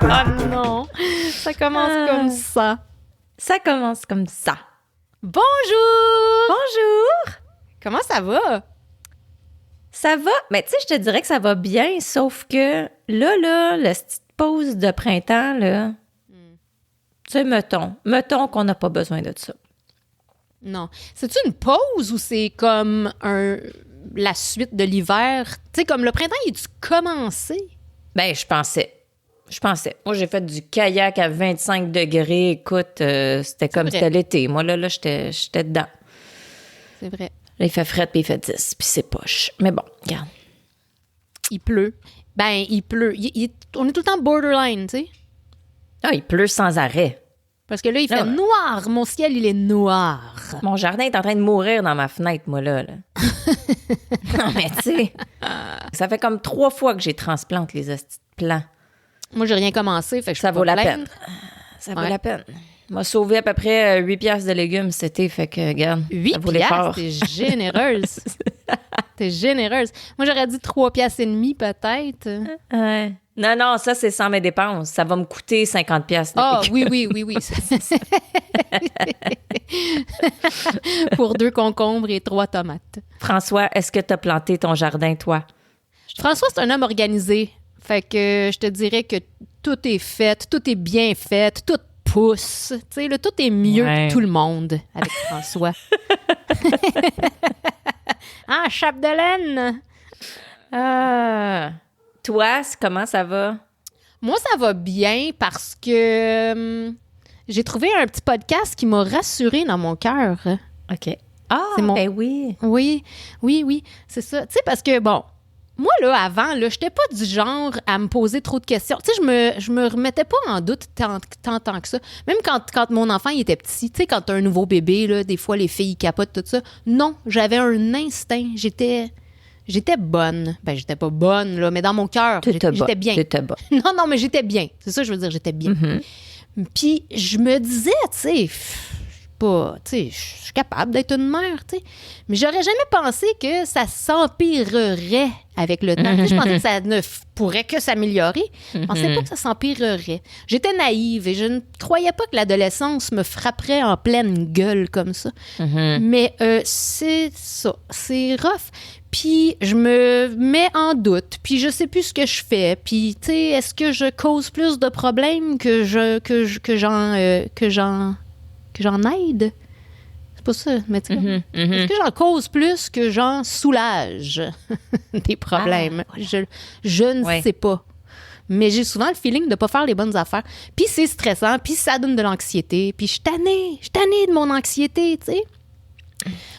Ah non, ça commence comme ça. Ça commence comme ça. Bonjour! Bonjour! Comment ça va? Ça va? Mais tu sais, je te dirais que ça va bien, sauf que là, la petite pause de printemps, là, tu sais, mettons qu'on n'a pas besoin de ça. Non. C'est-tu une pause ou c'est comme la suite de l'hiver? Tu sais, comme le printemps, il est-tu commencé? Ben, je pensais. Moi, j'ai fait du kayak à 25 degrés. Écoute, c'était comme vrai. c'était l'été. Moi, là, j'étais dedans. C'est vrai. Là, il fait fret, puis il fait 10, puis c'est poche. Mais bon, regarde. Il pleut. Ben, il pleut. On est tout le temps borderline, tu sais. Ah, il pleut sans arrêt. Parce que là, il fait Ah. noir. Mon ciel, il est noir. Mon jardin est en train de mourir dans ma fenêtre, moi, là. Non, mais tu sais, ça fait comme 3 fois que j'ai transplante les hosties de plants. Moi, j'ai rien commencé, fait que je Ça peux vaut pas la plaindre. peine. Ça vaut Ouais. la peine. M'a sauvé à peu près 8 piastres de légumes cet été, fait que, regarde, 8 ça vaut l'effort. piastres, t'es généreuse. T'es généreuse. Moi, j'aurais dit 3 piastres et demi, peut-être. Ouais. Non, ça, c'est sans mes dépenses. Ça va me coûter 50 piastres. Ah, oui. Pour 2 concombres et 3 tomates. François, est-ce que tu as planté ton jardin, toi? François, c'est un homme organisé. Fait que je te dirais que tout est fait, tout est bien fait, tout pousse. Tu sais, là, tout est mieux Ouais. que tout le monde avec François. Ah, chape de laine! Ah. Toi, comment ça va? Moi, ça va bien parce que j'ai trouvé un petit podcast qui m'a rassurée dans mon cœur. OK. Ah, C'est mon- ben oui. Oui, c'est ça. Tu sais, parce que, bon, moi, là, avant, là, j'étais pas du genre à me poser trop de questions. Tu sais, je me remettais pas en doute tant que ça. Même quand mon enfant, il était petit, tu sais, quand t'as un nouveau bébé, là, des fois, les filles, ils capotent, tout ça. Non, j'avais un instinct. J'étais bonne. Ben, j'étais pas bonne, là, mais dans mon cœur, j'étais bien. T'étais bas. Non, mais j'étais bien. C'est ça que je veux dire, j'étais bien. Puis je me disais, tu sais, je suis capable d'être une mère, tu sais. Mais j'aurais jamais pensé que ça s'empirerait avec le temps. Tu sais, je pensais que ça ne pourrait que s'améliorer. Je pensais pas que ça s'empirerait. J'étais naïve et je ne croyais pas que l'adolescence me frapperait en pleine gueule comme ça. Mais c'est ça, c'est rough. Puis je me mets en doute, puis je sais plus ce que je fais. Puis, tu sais, est-ce que je cause plus de problèmes que j'en aide? C'est pas ça, mais tu sais, est-ce que j'en cause plus que j'en soulage des problèmes? Je ne sais pas. Mais j'ai souvent le feeling de pas faire les bonnes affaires. Puis c'est stressant, puis ça donne de l'anxiété. Puis je suis tannée de mon anxiété, tu sais.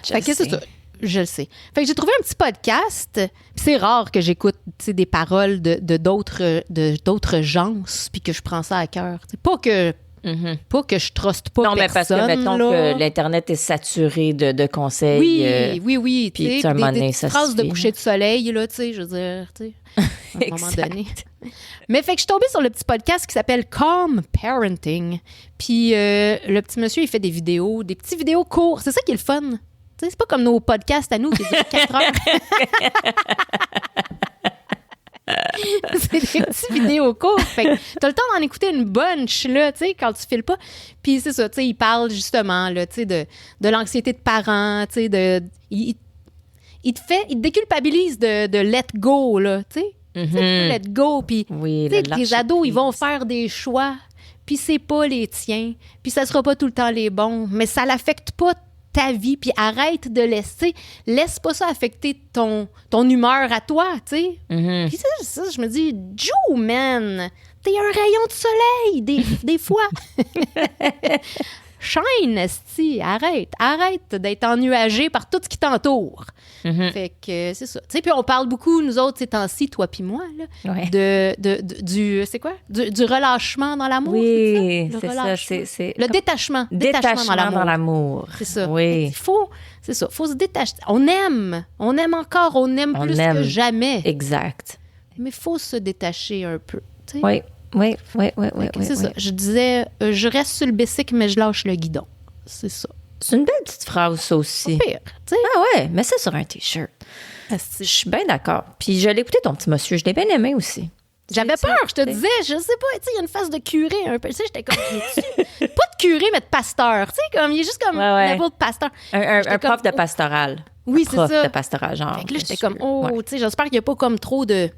Fait que c'est ça. Je le sais. Fait que j'ai trouvé un petit podcast. Puis c'est rare que j'écoute, tu sais, des paroles de d'autres gens, puis que je prends ça à cœur. Tu sais, pas que je truste pas Non, personne. mais parce que, mettons là. que l'Internet est saturé de conseils. Oui. puis, Tu tu sais, sais, à un moment des donné, petites ça phrases de suffit. coucher de soleil, là, tu sais, je veux dire, tu sais, à un moment Exact. donné. Mais fait que je suis tombée sur le petit podcast qui s'appelle Calm Parenting. Puis le petit monsieur, il fait des petits vidéos courtes. C'est ça qui est le fun. Tu sais, c'est pas comme nos podcasts à nous qui durent 4 heures. C'est des petits vidéos courtes. Fait que t'as le temps d'en écouter une bunch, là, tu sais, quand tu files pas. Puis c'est ça, tu sais, il parle justement, là, tu sais, de l'anxiété de parents, tu sais, il te déculpabilise de let go, là, tu sais. Tu sais, let go, puis Oui, tu sais, le les ados, ils vont lâcher-prise. faire des choix, puis c'est pas les tiens, puis ça sera pas tout le temps les bons, mais ça l'affecte pas ta vie, puis arrête de laisse pas ça affecter ton humeur à toi, tu sais. Puis ça, je me dis, Joe, man, t'es un rayon de soleil, des fois. Shine, esti, arrête d'être ennuagé par tout ce qui t'entoure. Fait que c'est ça. Tu sais, puis on parle beaucoup, nous autres, ces temps-ci, toi puis moi, là, Ouais. du c'est quoi? Du relâchement dans l'amour, Oui, c'est c'est ça? ça. Relâchement. C'est Le détachement. détachement dans l'amour. C'est ça. Oui. C'est ça. Faut se détacher. On aime encore, on aime On plus aime. que jamais. Exact. Mais il faut se détacher un peu. Tu sais. Oui. C'est ça. Je disais, je reste sur le bicycle, mais je lâche le guidon. c'est ça. C'est une belle petite phrase, ça aussi. Pire, tu sais. Ah ouais, mets ça sur un T-shirt. Je suis bien d'accord. Puis je l'ai écouté, ton petit monsieur. Je l'ai bien aimé aussi. J'avais peur, je te disais, je sais pas, tu sais, il y a une face de curé un peu. Tu sais, j'étais comme, pas de curé, mais de pasteur. Tu sais, comme, il est juste comme level de pasteur. Un prof de pastoral. Oui, c'est ça. Prof de pastoral, genre. Fait que là, j'étais comme, tu sais, j'espère qu'il n'y a pas comme trop de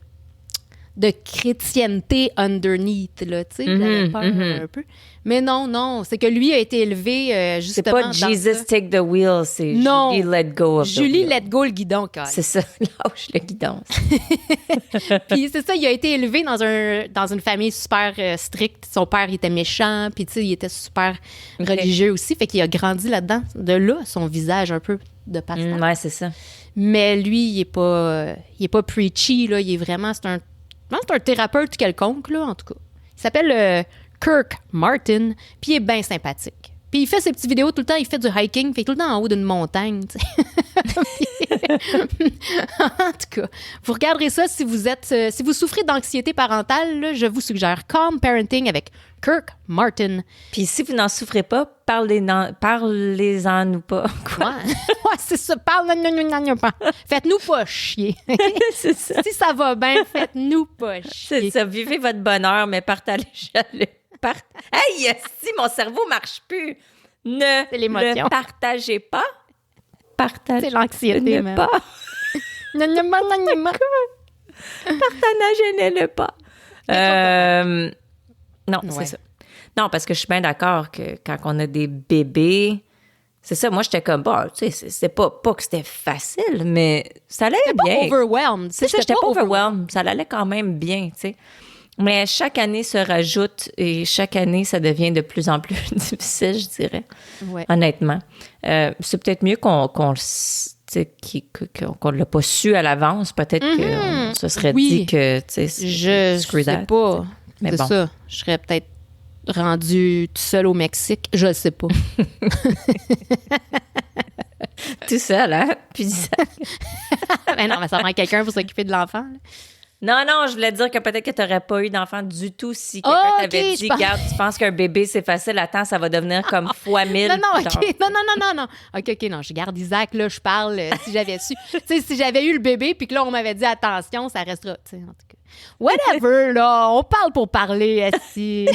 chrétienté underneath, là, tu sais. J'avais peur un peu. Mais non, c'est que lui a été élevé justement. C'est pas Jesus take the wheel, c'est Julie let go of the wheel. Julie let go le guidon, quand même. C'est ça, lâche le guidon. Puis c'est ça, il a été élevé dans une famille super stricte. Son père, il était méchant, puis tu sais, il était super religieux aussi. Fait qu'il a grandi là-dedans. De là, son visage un peu de pasteur. Ouais, c'est ça. Mais lui, il est pas preachy, là. Il est vraiment, c'est un thérapeute quelconque, là, en tout cas. Il s'appelle Kirk Martin, puis il est bien sympathique. Puis il fait ses petites vidéos tout le temps, il fait du hiking, fait tout le temps en haut d'une montagne, tu sais. En tout cas, vous regarderez ça si vous souffrez d'anxiété parentale, là, je vous suggère Calm Parenting avec Kirk Martin. Puis si vous n'en souffrez pas, parlez-en nous pas. Quoi? Ouais, c'est ça. Faites-nous pas chier. C'est ça. Si ça va bien, faites-nous pas chier. C'est ça. Vivez votre bonheur, mais partagez-le. Hey, si mon cerveau marche plus, c'est l'émotion. Ne partagez pas. C'est l'anxiété, même. Pas. Partagez-le pas. Non, c'est ça. Non, parce que je suis bien d'accord que quand on a des bébés, c'est ça. Moi, j'étais comme, bon, tu sais, c'est pas que c'était facile, mais ça allait bien. Pas overwhelmed. C'est ça, j'étais pas overwhelmed. Ça allait quand même bien, tu sais. Mais chaque année se rajoute et chaque année, ça devient de plus en plus difficile, je dirais. Ouais. Honnêtement. C'est peut-être mieux qu'on ne l'a pas su à l'avance. Peut-être qu'on se serait dit que, tu sais, je sais pas. Mais c'est bon. ça. Je serais peut-être rendue tout seul au Mexique. Je sais pas. Tout seul, hein? Puis ça. Mais non, mais ça prend quelqu'un pour s'occuper de l'enfant, là. Non, je voulais dire que peut-être que tu n'aurais pas eu d'enfant du tout si quelqu'un t'avait dit, regarde, tu penses qu'un bébé, c'est facile, attends, ça va devenir comme fois 1000. Non, OK. Non. OK, non, je garde Isaac, là, je parle si j'avais su. Tu sais, si j'avais eu le bébé, puis que là, on m'avait dit, attention, ça restera, tu sais, en tout cas. Whatever, là, on parle pour parler, si.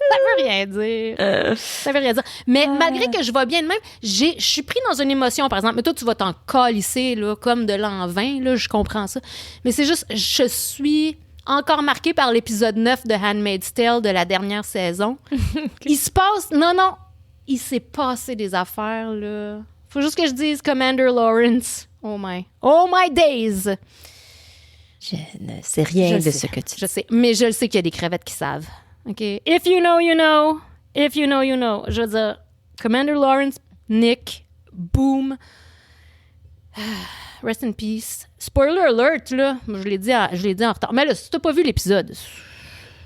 Ça veut rien dire. Ça veut rien dire. Mais malgré que je vais bien de même, je suis pris dans une émotion, par exemple. Mais toi, tu vas t'en calisser, là, comme de l'an 20, là, je comprends ça. Mais c'est juste, je suis encore marquée par l'épisode 9 de Handmaid's Tale de la dernière saison. Il se passe... Non, il s'est passé des affaires, là. Faut juste que je dise Commander Lawrence. Oh my days! Je ne sais rien de ce que tu dis. Je sais, mais je le sais qu'il y a des crevettes qui savent. OK? If you know, you know. If you know, you know. Je veux dire, Commander Lawrence, Nick, boom. Rest in peace. Spoiler alert, là. Je l'ai dit en retard. Mais là, si t'as pas vu l'épisode,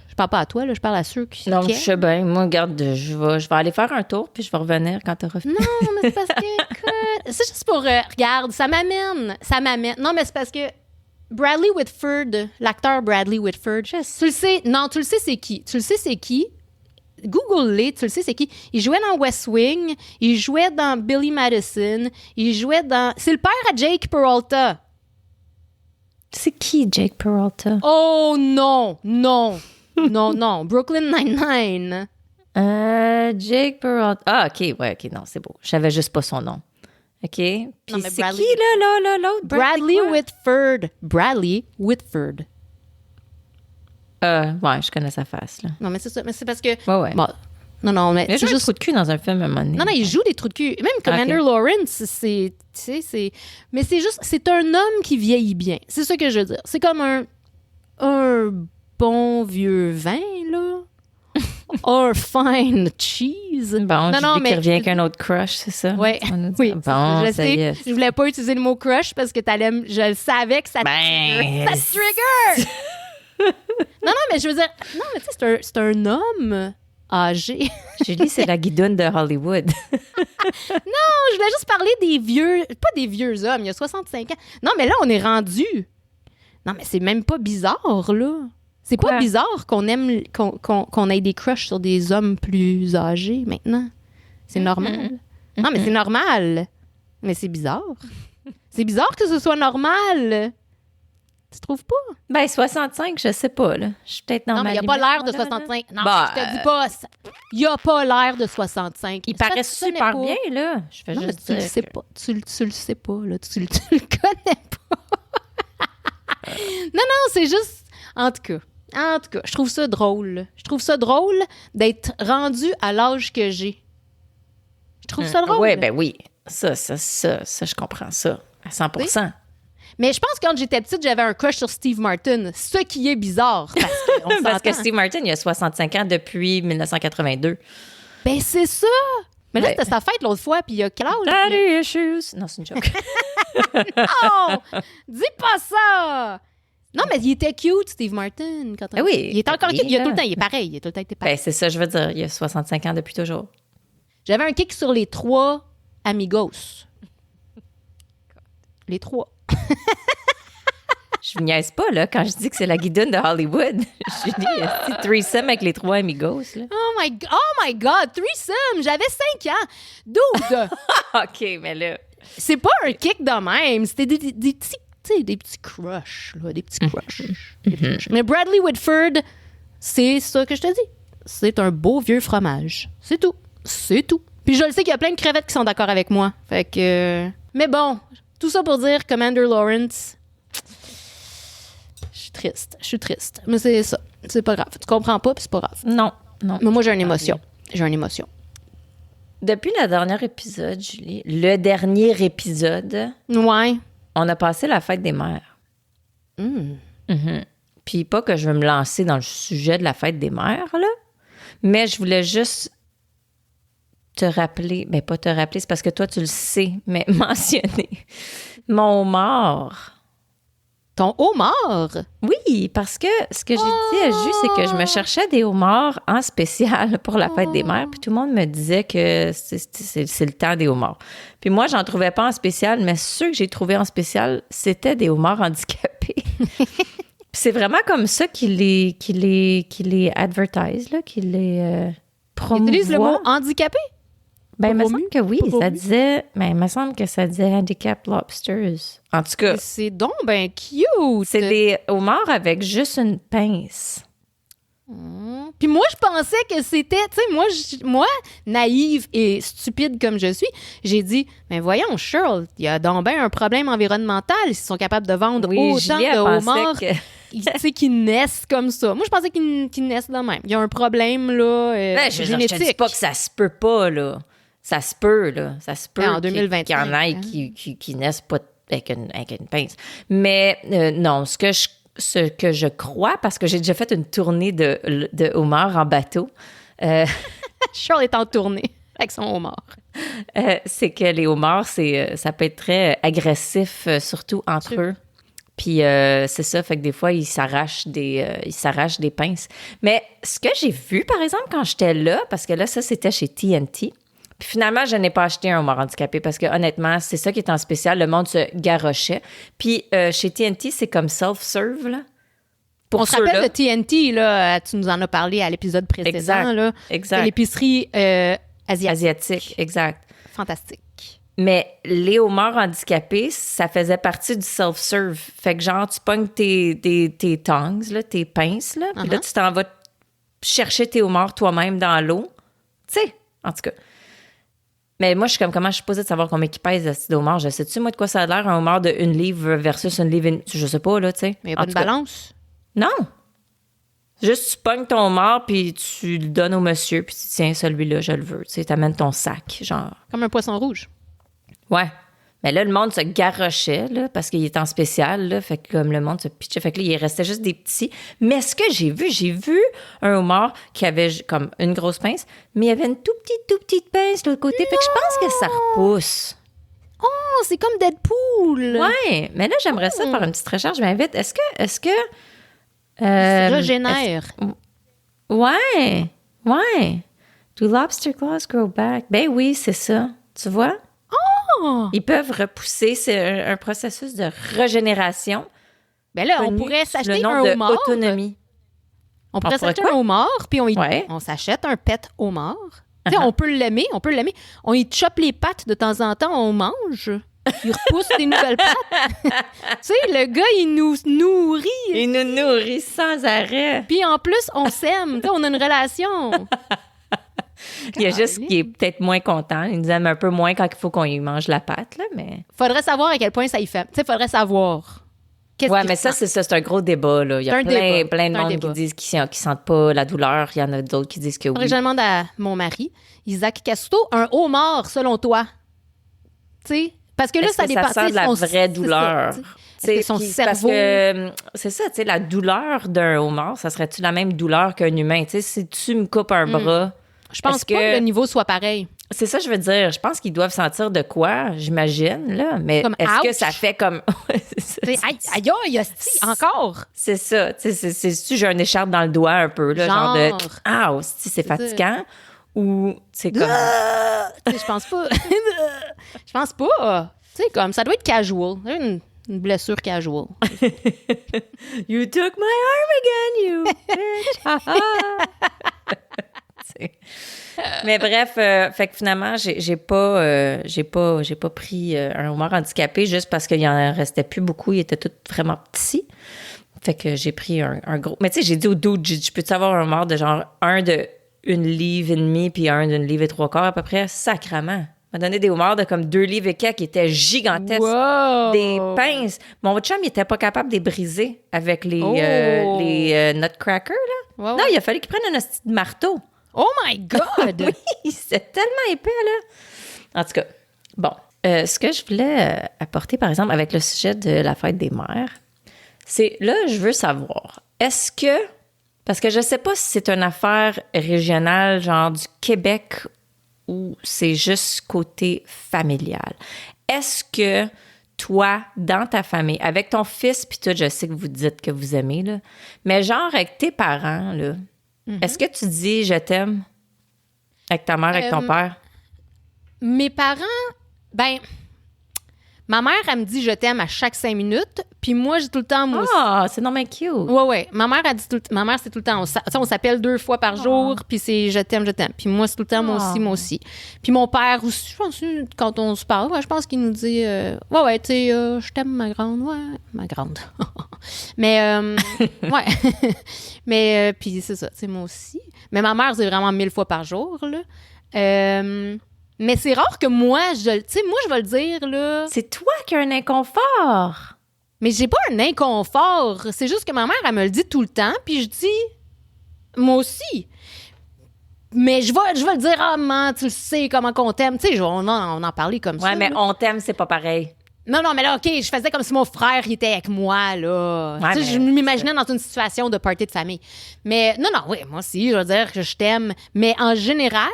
je parle pas à toi, là. Je parle à ceux qui... Non, je sais bien. Moi, regarde, je vais aller faire un tour, puis je vais revenir quand t'auras fini. Non, mais c'est parce que, écoute, c'est juste pour... regarde, ça m'amène. Non, mais c'est parce que Bradley Whitford, l'acteur Bradley Whitford, tu le sais c'est qui. Google-les, tu le sais c'est qui. Il jouait dans West Wing, il jouait dans Billy Madison, il jouait dans... C'est le père à Jake Peralta. C'est qui, Jake Peralta? Oh non, Brooklyn Nine-Nine. Jake Peralta. Ah, OK, non, c'est beau. Je savais juste pas son nom. OK. Puis c'est Bradley... qui, là, l'autre? Bradley Whitford. Ouais, je connais sa face, là. Non, mais c'est ça. Mais c'est parce que... Ouais. Bon, non, mais... Il joue un trou de cul dans un film à un moment donné. Non, il joue des trous de cul. Même Commander Lawrence, c'est... Mais c'est juste... C'est un homme qui vieillit bien. C'est ça que je veux dire. C'est comme un bon vieux vin, là. Un fine cheese. Bon, qui revient avec un autre crush, c'est ça? Oui. Bon, je sais. Je voulais pas utiliser le mot crush parce que je le savais que ça trigger. Non, mais je veux dire... Non, mais tu sais, c'est un homme âgé. Julie, c'est la guidoune de Hollywood. Non, je voulais juste parler des vieux... Pas des vieux hommes, il y a 65 ans. Non, mais là, on est rendu... Non, mais c'est même pas bizarre, là. C'est pas bizarre qu'on aime qu'on ait des crushs sur des hommes plus âgés maintenant. C'est normal. Non, mais c'est normal. Mais c'est bizarre. C'est bizarre que ce soit normal. Tu trouves pas? Ben, 65, je sais pas, là. Je suis peut-être dans Non, ma mais il n'y a pas limite, l'air de moi, là, 65. Non, Bah, je te dis pas. Il n'y a pas l'air de 65. Il Ça, paraît tu connais super pas. bien, là. Je fais Non, mais juste tu le dire sais que- pas. Tu le sais pas, là. Tu le connais pas. Non, c'est juste... En tout cas, je trouve ça drôle. Je trouve ça drôle d'être rendu à l'âge que j'ai. Je trouve ça drôle. Ouais, ben oui. Ça, je comprends ça. À 100%. Mais je pense que quand j'étais petite, j'avais un crush sur Steve Martin. Ce qui est bizarre. Parce que Steve Martin, il a 65 ans depuis 1982. Ben, c'est ça. Mais là, Ouais. c'était sa fête l'autre fois, puis il y a quel âge? Daddy issues. Non, c'est une joke. Non! Dis pas ça! Non, mais il était cute, Steve Martin. Quand Ben oui. Il est encore Oui, cute. Il a là. tout le temps, il est pareil. Il a tout le temps été pareil. Ben, c'est ça, je veux dire. Il a 65 ans depuis toujours. J'avais un kick sur les 3 amigos. Les 3. Je niaise pas, là, quand je dis que c'est la guidoune de Hollywood. Je dis, c'est threesome avec les 3 amigos, là. Oh my God! Threesome! J'avais 5 ans. Dude! OK, mais là... C'est pas un kick de même. C'était des petits... Tu sais, des petits crushs, là. Des petits crushs. Des petits crushs. Mais Bradley Whitford, c'est ça que je te dis. C'est un beau vieux fromage. C'est tout. C'est tout. Puis je le sais qu'il y a plein de crevettes qui sont d'accord avec moi. Fait que... Mais bon, tout ça pour dire Commander Lawrence... Je suis triste. Mais c'est ça. C'est pas grave. Tu comprends pas, puis c'est pas grave. Non. Mais moi, j'ai une émotion. J'ai une émotion. Depuis le dernier épisode, Julie, le dernier épisode, Ouais. on a passé la fête des mères. Puis pas que je veux me lancer dans le sujet de la fête des mères, là, mais je voulais juste te rappeler, ben pas te rappeler, c'est parce que toi, tu le sais, mais mentionner mon homard. Ton homard? Oui, parce que ce que j'ai dit à Jus, c'est que je me cherchais des homards en spécial pour la fête des mères, puis tout le monde me disait que c'est le temps des homards. Puis moi, j'en trouvais pas en spécial, mais ceux que j'ai trouvés en spécial, c'était des homards handicapés. Puis c'est vraiment comme ça qu'ils les advertise, là, qu'ils les promouvoient. Tu utilises le mot handicapé? Ben, il me promu? semble que oui, ça disait... Ben, il me semble que ça disait Handicap Lobsters. En tout cas, C'est donc ben cute. c'est des homards avec juste une pince. Puis moi, je pensais que c'était, tu sais, moi, naïve et stupide comme je suis, j'ai dit, mais voyons, Cheryl, il y a donc ben un problème environnemental s'ils sont capables de vendre autant Julie, elle de pensait homards, que- tu sais, qui naissent comme ça. Moi, je pensais qu'ils naissent de même. Il y a un problème, là, Ben, je génétique. te dis pas que ça se peut pas, là. Ça se peut, là. Ça se peut Ben, en 2025, qu'il y en ait hein. qui naissent pas avec une pince. Mais non, ce que je crois, parce que j'ai déjà fait une tournée de homards en bateau, Cheryl est en tournée avec son homard. c'est que les homards, ça peut être très agressif, surtout entre eux. Puis c'est ça, fait que des fois, ils s'arrachent des pinces. Mais ce que j'ai vu, par exemple, quand j'étais là, parce que là, ça, c'était chez TNT, puis finalement, je n'ai pas acheté un homard handicapé parce que honnêtement, c'est ça qui est en spécial. Le monde se garochait. Puis chez TNT, c'est comme self-serve, là. Pour On se rappelle ceux-là. de TNT, là, tu nous en as parlé à l'épisode précédent, Exact, là. exact. C'est l'épicerie asiatique. Asiatique, exact. Fantastique. Mais les homards handicapés, ça faisait partie du self-serve. Fait que genre, tu pognes tes tongs, là, tes pinces, là, puis là, tu t'en vas chercher tes homards toi-même dans l'eau. Tu sais, en tout cas. Mais moi, je suis comme, comment je suis supposée de savoir combien il pèse de ce homard? Je sais-tu, moi, de quoi ça a l'air, un homard de 1 livre versus 1 livre, je sais pas, là, tu sais. Mais il n'y a pas En de tout cas, balance. non. Juste, tu pognes ton homard, puis tu le donnes au monsieur, puis tu tiens, celui-là, je le veux. Tu sais, t'amènes ton sac, genre. Comme un poisson rouge. Ouais. Mais là, le monde se garochait, là, parce qu'il est en spécial, là. Fait que comme le monde se pitchait. Fait que là, il restait juste des petits. Mais ce que j'ai vu un homard qui avait comme une grosse pince, mais il y avait une tout petite pince de l'autre côté. Fait que je pense que ça repousse. Oh, c'est comme Deadpool. Ouais. Mais là, j'aimerais ça faire une petite recherche. Je m'invite. Est-ce que Régénère. Ouais. Do lobster claws grow back? Ben oui, c'est ça. Tu vois? Oh! Ils peuvent repousser. C'est un processus de régénération. Ben là, on connu pourrait sous s'acheter le nom un de homard. autonomie. On pourrait pourrait s'acheter quoi? un homard, puis Ouais. on s'achète un pet homard. Tu sais, on peut l'aimer. On y chope les pattes de temps en temps, on mange. Il repousse des nouvelles pattes. Tu sais, le gars, il nous nourrit. Il nous nourrit sans arrêt. Puis en plus, on s'aime. Tu sais, on a une relation. Il y a juste qu'il est peut-être moins content. Il nous aime un peu moins quand il faut qu'on y mange la pâte, là, mais... Faudrait savoir à quel point ça y fait. Tu sais, faudrait savoir. Ouais, mais ça, c'est un gros débat, là. Il y a plein de monde qui disent qu'ils sentent pas la douleur. Il y en a d'autres qui disent que oui. Je demande à mon mari, Isaac Castuto, un homard, selon toi? Tu sais, parce que là, ça dépend. Ça sent de la vraie douleur. C'est son cerveau. Parce que c'est ça, tu sais, la douleur d'un homard, ça serait-tu la même douleur qu'un humain? Tu sais, si tu me coupes un bras... Je pense pas que le niveau soit pareil. C'est ça, je veux dire. Je pense qu'ils doivent sentir de quoi, j'imagine, là. Mais comme est-ce ouch. Que ça fait comme... Aïe, encore! C'est ça. Tu sais, c'est j'ai un écharpe dans le doigt un peu, là. Genre de... Ah, c'est fatigant. Ou c'est comme... Je pense pas. Je pense pas. Tu sais, comme, ça doit être casual. Une blessure casual. You took my arm again, you bitch. Mais bref, fait que finalement, j'ai pas pris un homard handicapé juste parce qu'il y en restait plus beaucoup. Il était tout vraiment petit. Fait que j'ai pris un gros. Mais tu sais, j'ai dit au dude, je peux-tu avoir un homard de genre un de 1,5 livre puis un d'1,3 livre à peu près? Sacrement. Il m'a donné des homards de comme 2 livres et quelques qui étaient gigantesques. Wow. Des pinces. Mon chum, il était pas capable de les briser avec les nutcrackers, là. Wow. Non, il a fallu qu'il prenne un petit marteau. Oh my God! Oui, c'est tellement épais, là. En tout cas, bon. Ce que je voulais apporter, par exemple, avec le sujet de la fête des mères, c'est, là, je veux savoir, est-ce que, parce que je sais pas si c'est une affaire régionale, genre du Québec, ou c'est juste côté familial. Est-ce que toi, dans ta famille, avec ton fils, puis tout, je sais que vous dites que vous aimez, là, mais genre avec tes parents, là, est-ce que tu dis « je t'aime » avec ta mère, avec ton père? Mes parents, ma mère, elle me dit « je t'aime » à chaque 5 minutes, puis moi, j'ai tout le temps moi aussi. Ah, c'est non mais cute. Ouais. Ma mère, elle dit ma mère, c'est tout le temps, on s'appelle 2 fois par jour, puis c'est « je t'aime ». Puis moi, c'est tout le temps moi aussi. Puis mon père aussi, je pense, quand on se parle, je pense qu'il nous dit tu sais, je t'aime, ma grande. Ouais, ma grande. Mais, ouais. Mais, puis c'est ça, c'est moi aussi. Mais ma mère, c'est vraiment 1000 fois par jour, là. Mais c'est rare que moi, je vais le dire, là. C'est toi qui as un inconfort. Mais j'ai pas un inconfort. C'est juste que ma mère, elle me le dit tout le temps, puis je dis, moi aussi. Mais je vais le dire, maman, tu le sais, comment qu'on t'aime. Tu sais, on en parlait comme ça. Ouais, mais là. on t'aime, c'est pas pareil. Non, mais là, OK, je faisais comme si mon frère il était avec moi, là. Ouais, tu sais, je m'imaginais dans une situation de party de famille. Mais non, oui, moi aussi, je veux dire que je t'aime. Mais en général,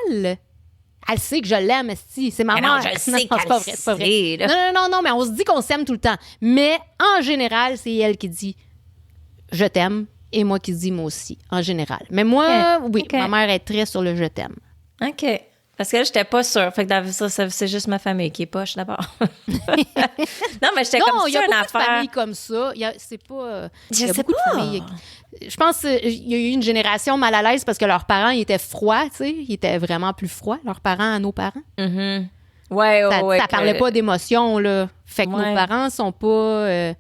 elle sait que je l'aime, esti. C'est ma mère. Non, je sais qu'elle c'est pas vrai. sait, là. Non, mais on se dit qu'on s'aime tout le temps. Mais en général, c'est elle qui dit « je t'aime » et moi qui dis « moi aussi », en général. Mais moi, oui, ma mère est très sur le « je t'aime ». OK. Parce que là, j'étais pas sûre. Fait que ça, c'est juste ma famille qui est poche, d'abord. Non, mais j'étais comme ça, il y a une beaucoup affaire. de familles comme ça. C'est pas... Je il y a sais beaucoup pas. de familles. Je pense qu'il y a eu une génération mal à l'aise parce que leurs parents, ils étaient froids, tu sais. Ils étaient vraiment plus froids, leurs parents à nos parents. Mm-hmm. Ouais, Ça parlait pas d'émotion, là. Fait que nos parents sont pas...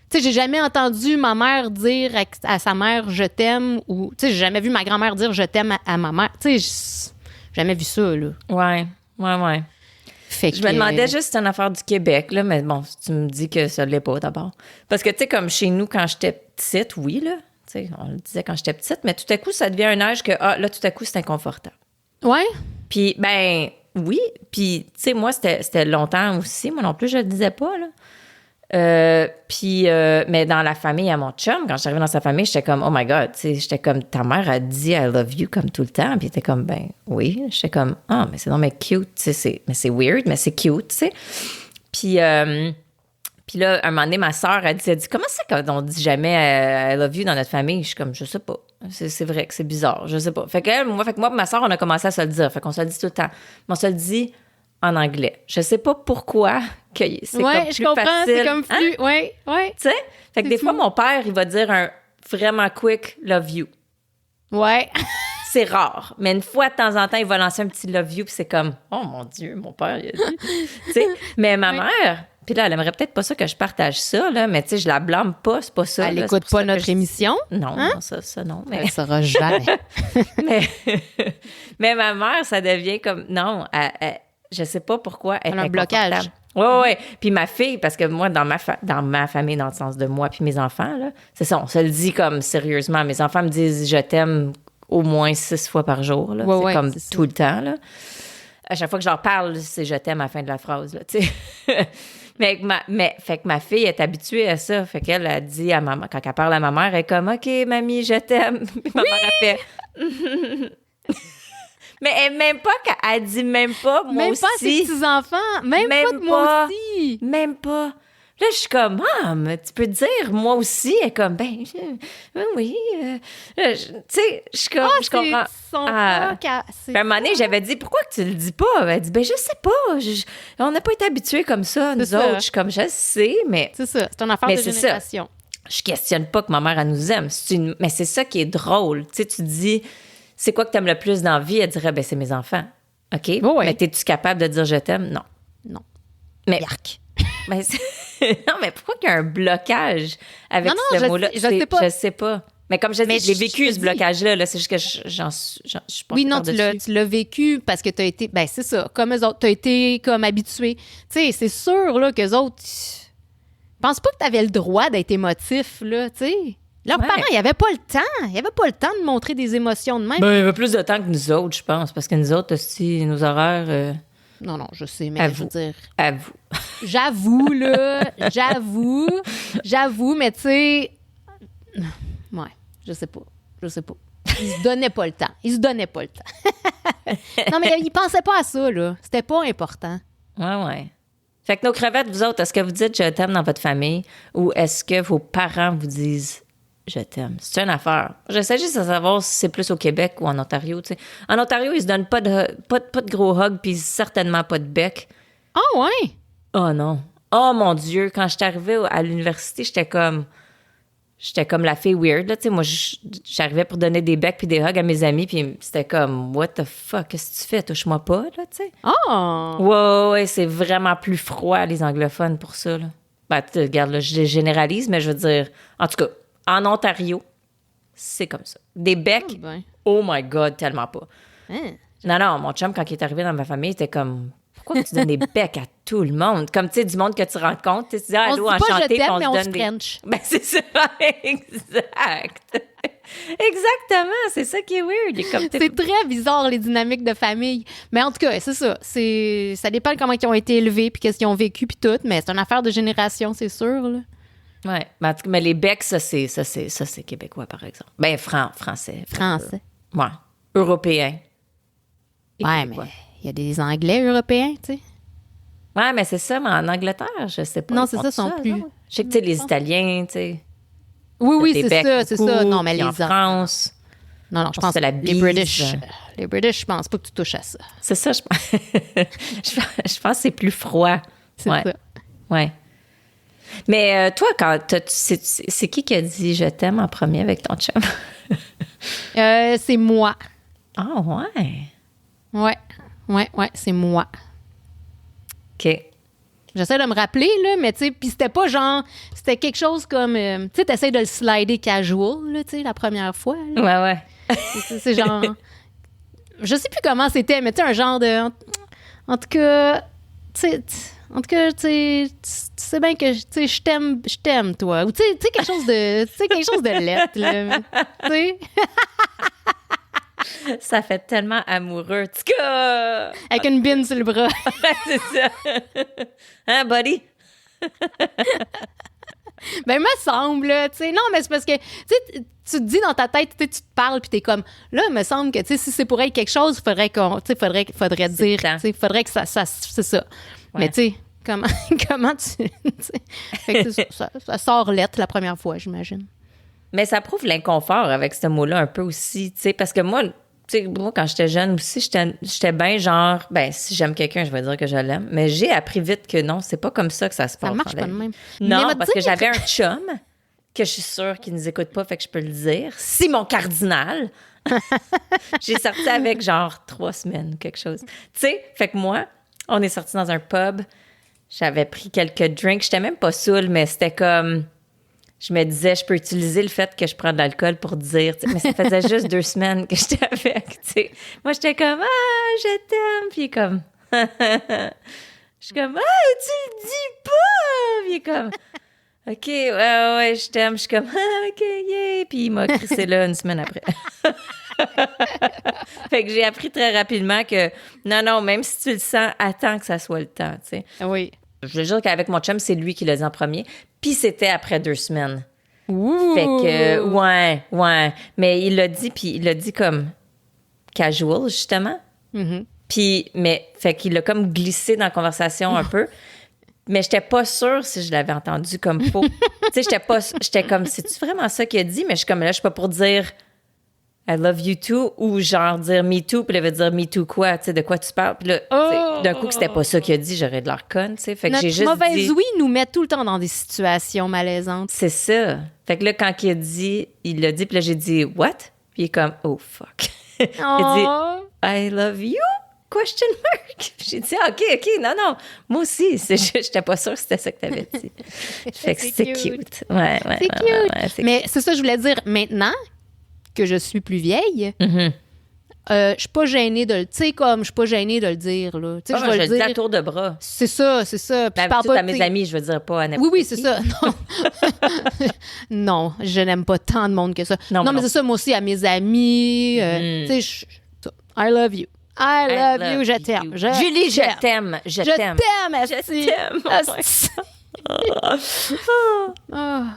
Tu sais, j'ai jamais entendu ma mère dire à sa mère « je t'aime » ou... Tu sais, j'ai jamais vu ma grand-mère dire « je t'aime » à ma mère. Tu sais, j'ai jamais vu ça, là. Ouais. Fait que... Je me demandais juste si c'est une affaire du Québec, là, mais bon, tu me dis que ça ne l'est pas d'abord. Parce que, tu sais, comme chez nous, quand j'étais petite, oui, là, tu sais, on le disait quand j'étais petite, mais tout à coup, ça devient un âge que, là, tout à coup, c'est inconfortable. Ouais? Puis, oui. Puis, tu sais, moi, c'était longtemps aussi. Moi non plus, je le disais pas, là. Mais dans la famille à mon chum, quand j'arrivais dans sa famille, j'étais comme, oh my God, tu sais, j'étais comme, ta mère a dit I love you comme tout le temps. Puis il était comme, oui. J'étais comme, mais c'est non, mais cute, tu sais, mais c'est weird, mais c'est cute, tu sais. Puis là, un moment donné, ma sœur a dit, comment ça qu'on dit jamais I love you dans notre famille? Je suis comme, je sais pas. C'est vrai que c'est bizarre, je sais pas. Fait que moi et ma sœur, on a commencé à se le dire. Fait qu'on se le dit tout le temps. Mais on se le dit en anglais. Je sais pas pourquoi que c'est comme plus je comprends, facile. c'est comme plus... Ouais. Tu sais? Fait que des fois, mon père, il va dire un vraiment quick « love you ». Ouais. c'est rare. Mais une fois, de temps en temps, il va lancer un petit love you, puis c'est comme, oh mon Dieu, mon père, il a dit. Tu sais, mais ma mère, puis là, elle aimerait peut-être pas ça que je partage ça, là, mais tu sais, je la blâme pas, c'est pas ça. Elle là, écoute pas notre émission? Non, Hein? non, ça, non. Mais... Elle saura jamais. mais ma mère, ça devient comme, non, je sais pas pourquoi elle a un est blocage. inconfortable. Oui. Puis ma fille, parce que moi, dans ma famille, dans le sens de moi puis mes enfants, là, c'est ça, on se le dit comme sérieusement. Mes enfants me disent « je t'aime » au moins 6 fois par jour. Là. C'est comme c'est tout le temps. Là. À chaque fois que je leur parle, c'est « je t'aime » à la fin de la phrase. Là, fait que ma fille est habituée à ça. Fait qu'elle a dit à maman, quand elle parle à ma mère, elle est comme « OK, mamie, je t'aime ». Puis ma mère a fait Mais elle même pas qu'elle dit même pas moi même aussi. Même pas ses petits-enfants. Même pas de moi aussi. Même pas. Là, je suis comme, tu peux dire moi aussi. Elle est comme, oui. Tu sais, je suis comme, je comprends. Puis à un moment donné, j'avais dit, pourquoi que tu le dis pas? Elle dit, je sais pas. On n'a pas été habitués comme ça, nous autres. Je suis comme, je sais, mais. C'est ça, c'est une affaire de génération. Ça. Je questionne pas que ma mère, elle nous aime. Mais c'est ça qui est drôle. Tu sais, tu dis, c'est quoi que tu aimes le plus dans la vie? Elle dirait, c'est mes enfants. OK? Mais es-tu capable de dire je t'aime? Non. Non. Mais. Yark. Non, mais pourquoi qu'il y a un blocage avec ce mot-là? Je sais pas. Mais comme je dis, je l'ai vécu, ce blocage-là. Là, c'est juste que je pense pas. Oui, non, tu l'as vécu parce que tu as été... Ben, c'est ça. Comme eux autres, tu as été comme habitué. Tu sais, c'est sûr là, qu'eux autres... Je pense pas que tu avais le droit d'être émotif, là, tu sais. Leurs parents, ils n'avaient pas le temps. Ils n'avaient pas le temps de montrer des émotions de même. Ben, il y avait plus de temps que nous autres, je pense. Parce que nous autres, aussi, nos horaires... Non, je sais, mais je veux dire... J'avoue, là. J'avoue, mais tu sais... Ouais, je sais pas. Ils se donnaient pas le temps. Non, mais ils pensaient pas à ça, là. C'était pas important. Ouais. Fait que nos crevettes, vous autres, est-ce que vous dites « je t'aime » dans votre famille ou est-ce que vos parents vous disent « je t'aime ». C'est une affaire. J'essaie juste de savoir si c'est plus au Québec ou en Ontario. T'sais. En Ontario, ils se donnent pas de gros hugs puis certainement pas de bec. Ah ouais? Oh non. Oh mon Dieu, quand j'étais arrivée à l'université, j'étais comme la fille weird. Là, moi, j'arrivais pour donner des becs puis des hugs à mes amis puis c'était comme « what the fuck, qu'est-ce que tu fais? Touche-moi pas. » là, tu sais. Oh! Ouais, c'est vraiment plus froid, les anglophones, pour ça. Là. Ben, regarde, là, je généralise, mais je veux dire... En tout cas, en Ontario, c'est comme ça. Des becs, oh my God, tellement pas. Non, mon chum, quand il est arrivé dans ma famille, il était comme... Pourquoi tu donnes des becs à tout le monde? Comme, tu sais, du monde que tu rencontres, tu dis « allô, enchanté », puis on se donne des... French. Ben, c'est ça, exact. Exactement, c'est ça qui est weird. C'est très bizarre, les dynamiques de famille. Mais en tout cas, c'est ça. Ça dépend de comment ils ont été élevés, puis qu'est-ce qu'ils ont vécu, puis tout. Mais c'est une affaire de génération, c'est sûr, là. Ouais, mais les becs, ça, c'est québécois, par exemple. Ben, français. Ouais. Européen. Ouais, mais il y a des Anglais européens, tu sais. Ouais, mais c'est ça, mais en Angleterre, je sais pas. Non, c'est ça, sont plus... Non? Je sais que, tu sais, les Italiens, tu sais... Oui, c'est ça. Non, mais en France... Non, je pense que les British, je pense pas que tu touches à ça. C'est ça, je pense que c'est plus froid. C'est ça. Ouais. Mais toi, quand c'est qui a dit « je t'aime » en premier avec ton chum? C'est moi. Ah, ouais. Ouais, c'est moi. OK. J'essaie de me rappeler, là, mais tu sais, puis c'était pas genre... C'était quelque chose comme... tu sais, t'essaies de le slider casual, là, tu sais, la première fois. Là. Ouais. C'est genre... Je sais plus comment c'était, mais tu sais, un genre de... En tout cas, tu sais bien que, tu sais, je t'aime, toi. Ou tu sais, quelque chose de lettre, là. Tu sais... Ça fait tellement amoureux. En tout cas... Avec une bine sur le bras. C'est ça. Hein, buddy? Ben, il me semble, tu sais. Non, mais c'est parce que, tu te dis dans ta tête, tu te parles, puis t'es comme, là, il me semble que, tu sais, si c'est pour être quelque chose, faudrait dire, tu sais, faudrait que ça c'est ça. Ouais. Mais, tu sais, comment tu... Fait que ça sort lettre la première fois, j'imagine. Mais ça prouve l'inconfort avec ce mot-là un peu aussi, tu sais, parce que moi, quand j'étais jeune aussi, j'étais bien genre, ben si j'aime quelqu'un, je vais dire que je l'aime, mais j'ai appris vite que non, c'est pas comme ça que ça se passe. Ça marche pas de même. Non, parce que j'avais un chum que je suis sûre qu'il nous écoute pas, fait que je peux le dire. Simon Cardinal, J'ai sorti avec genre 3 semaines, quelque chose. Tu sais, fait que moi, on est sorti dans un pub. J'avais pris quelques drinks. J'étais même pas saoule, mais c'était comme... Je me disais, je peux utiliser le fait que je prends de l'alcool pour dire... Mais ça faisait juste 2 semaines que j'étais avec, tu sais. Moi, j'étais comme, je t'aime. Puis comme... Je suis comme, tu le dis pas! Puis il est comme... OK, ouais, je t'aime. Je suis comme, OK, yeah. Puis il m'a crissé là une semaine après. Fait que j'ai appris très rapidement que non, même si tu le sens, attends que ça soit le temps, tu sais. Oui. Je veux dire qu'avec mon chum, c'est lui qui l'a dit en premier. Puis c'était après 2 semaines. Ouh. Fait que, ouais. Mais il l'a dit, puis il l'a dit comme casual, justement. Mm-hmm. Puis, mais, fait qu'il l'a comme glissé dans la conversation un peu. Mais j'étais pas sûre si je l'avais entendu comme faux. Tu sais, j'étais comme, c'est-tu vraiment ça qu'il a dit? Mais je suis comme, là, je suis pas pour dire I love you too ou genre dire me too, puis il veut dire me too quoi? Tu sais, de quoi tu parles? Puis là, d'un coup, que c'était pas ça qu'il a dit, j'aurais de l'air conne, tu sais. Fait que j'ai Notre juste mauvaise dit... ouïe nous met tout le temps dans des situations malaisantes. C'est ça. Fait que là, quand il l'a dit, puis là, j'ai dit, what? Puis il est comme, oh, fuck. Il dit, I love you? Question mark. J'ai dit, OK, non. Moi aussi, c'est juste, j'étais pas sûre que c'était ça que t'avais dit. Fait que c'est cute. Ouais, c'est cute. Ouais, mais c'est ça que je voulais dire. Maintenant que je suis plus vieille, je suis pas gênée de le... Tu sais, comme, je suis pas gênée de le dire, là. Tu sais, je le dis à tour de bras. C'est ça. Puis je parle pas à mes amis, je veux dire pas à n'importe Oui, c'est ça. Non. Non, je n'aime pas tant de monde que ça. Non, mais c'est ça, moi aussi, à mes amis. Tu sais, I love you. I love you, je t'aime. Julie, je t'aime. Je t'aime. Je t'aime.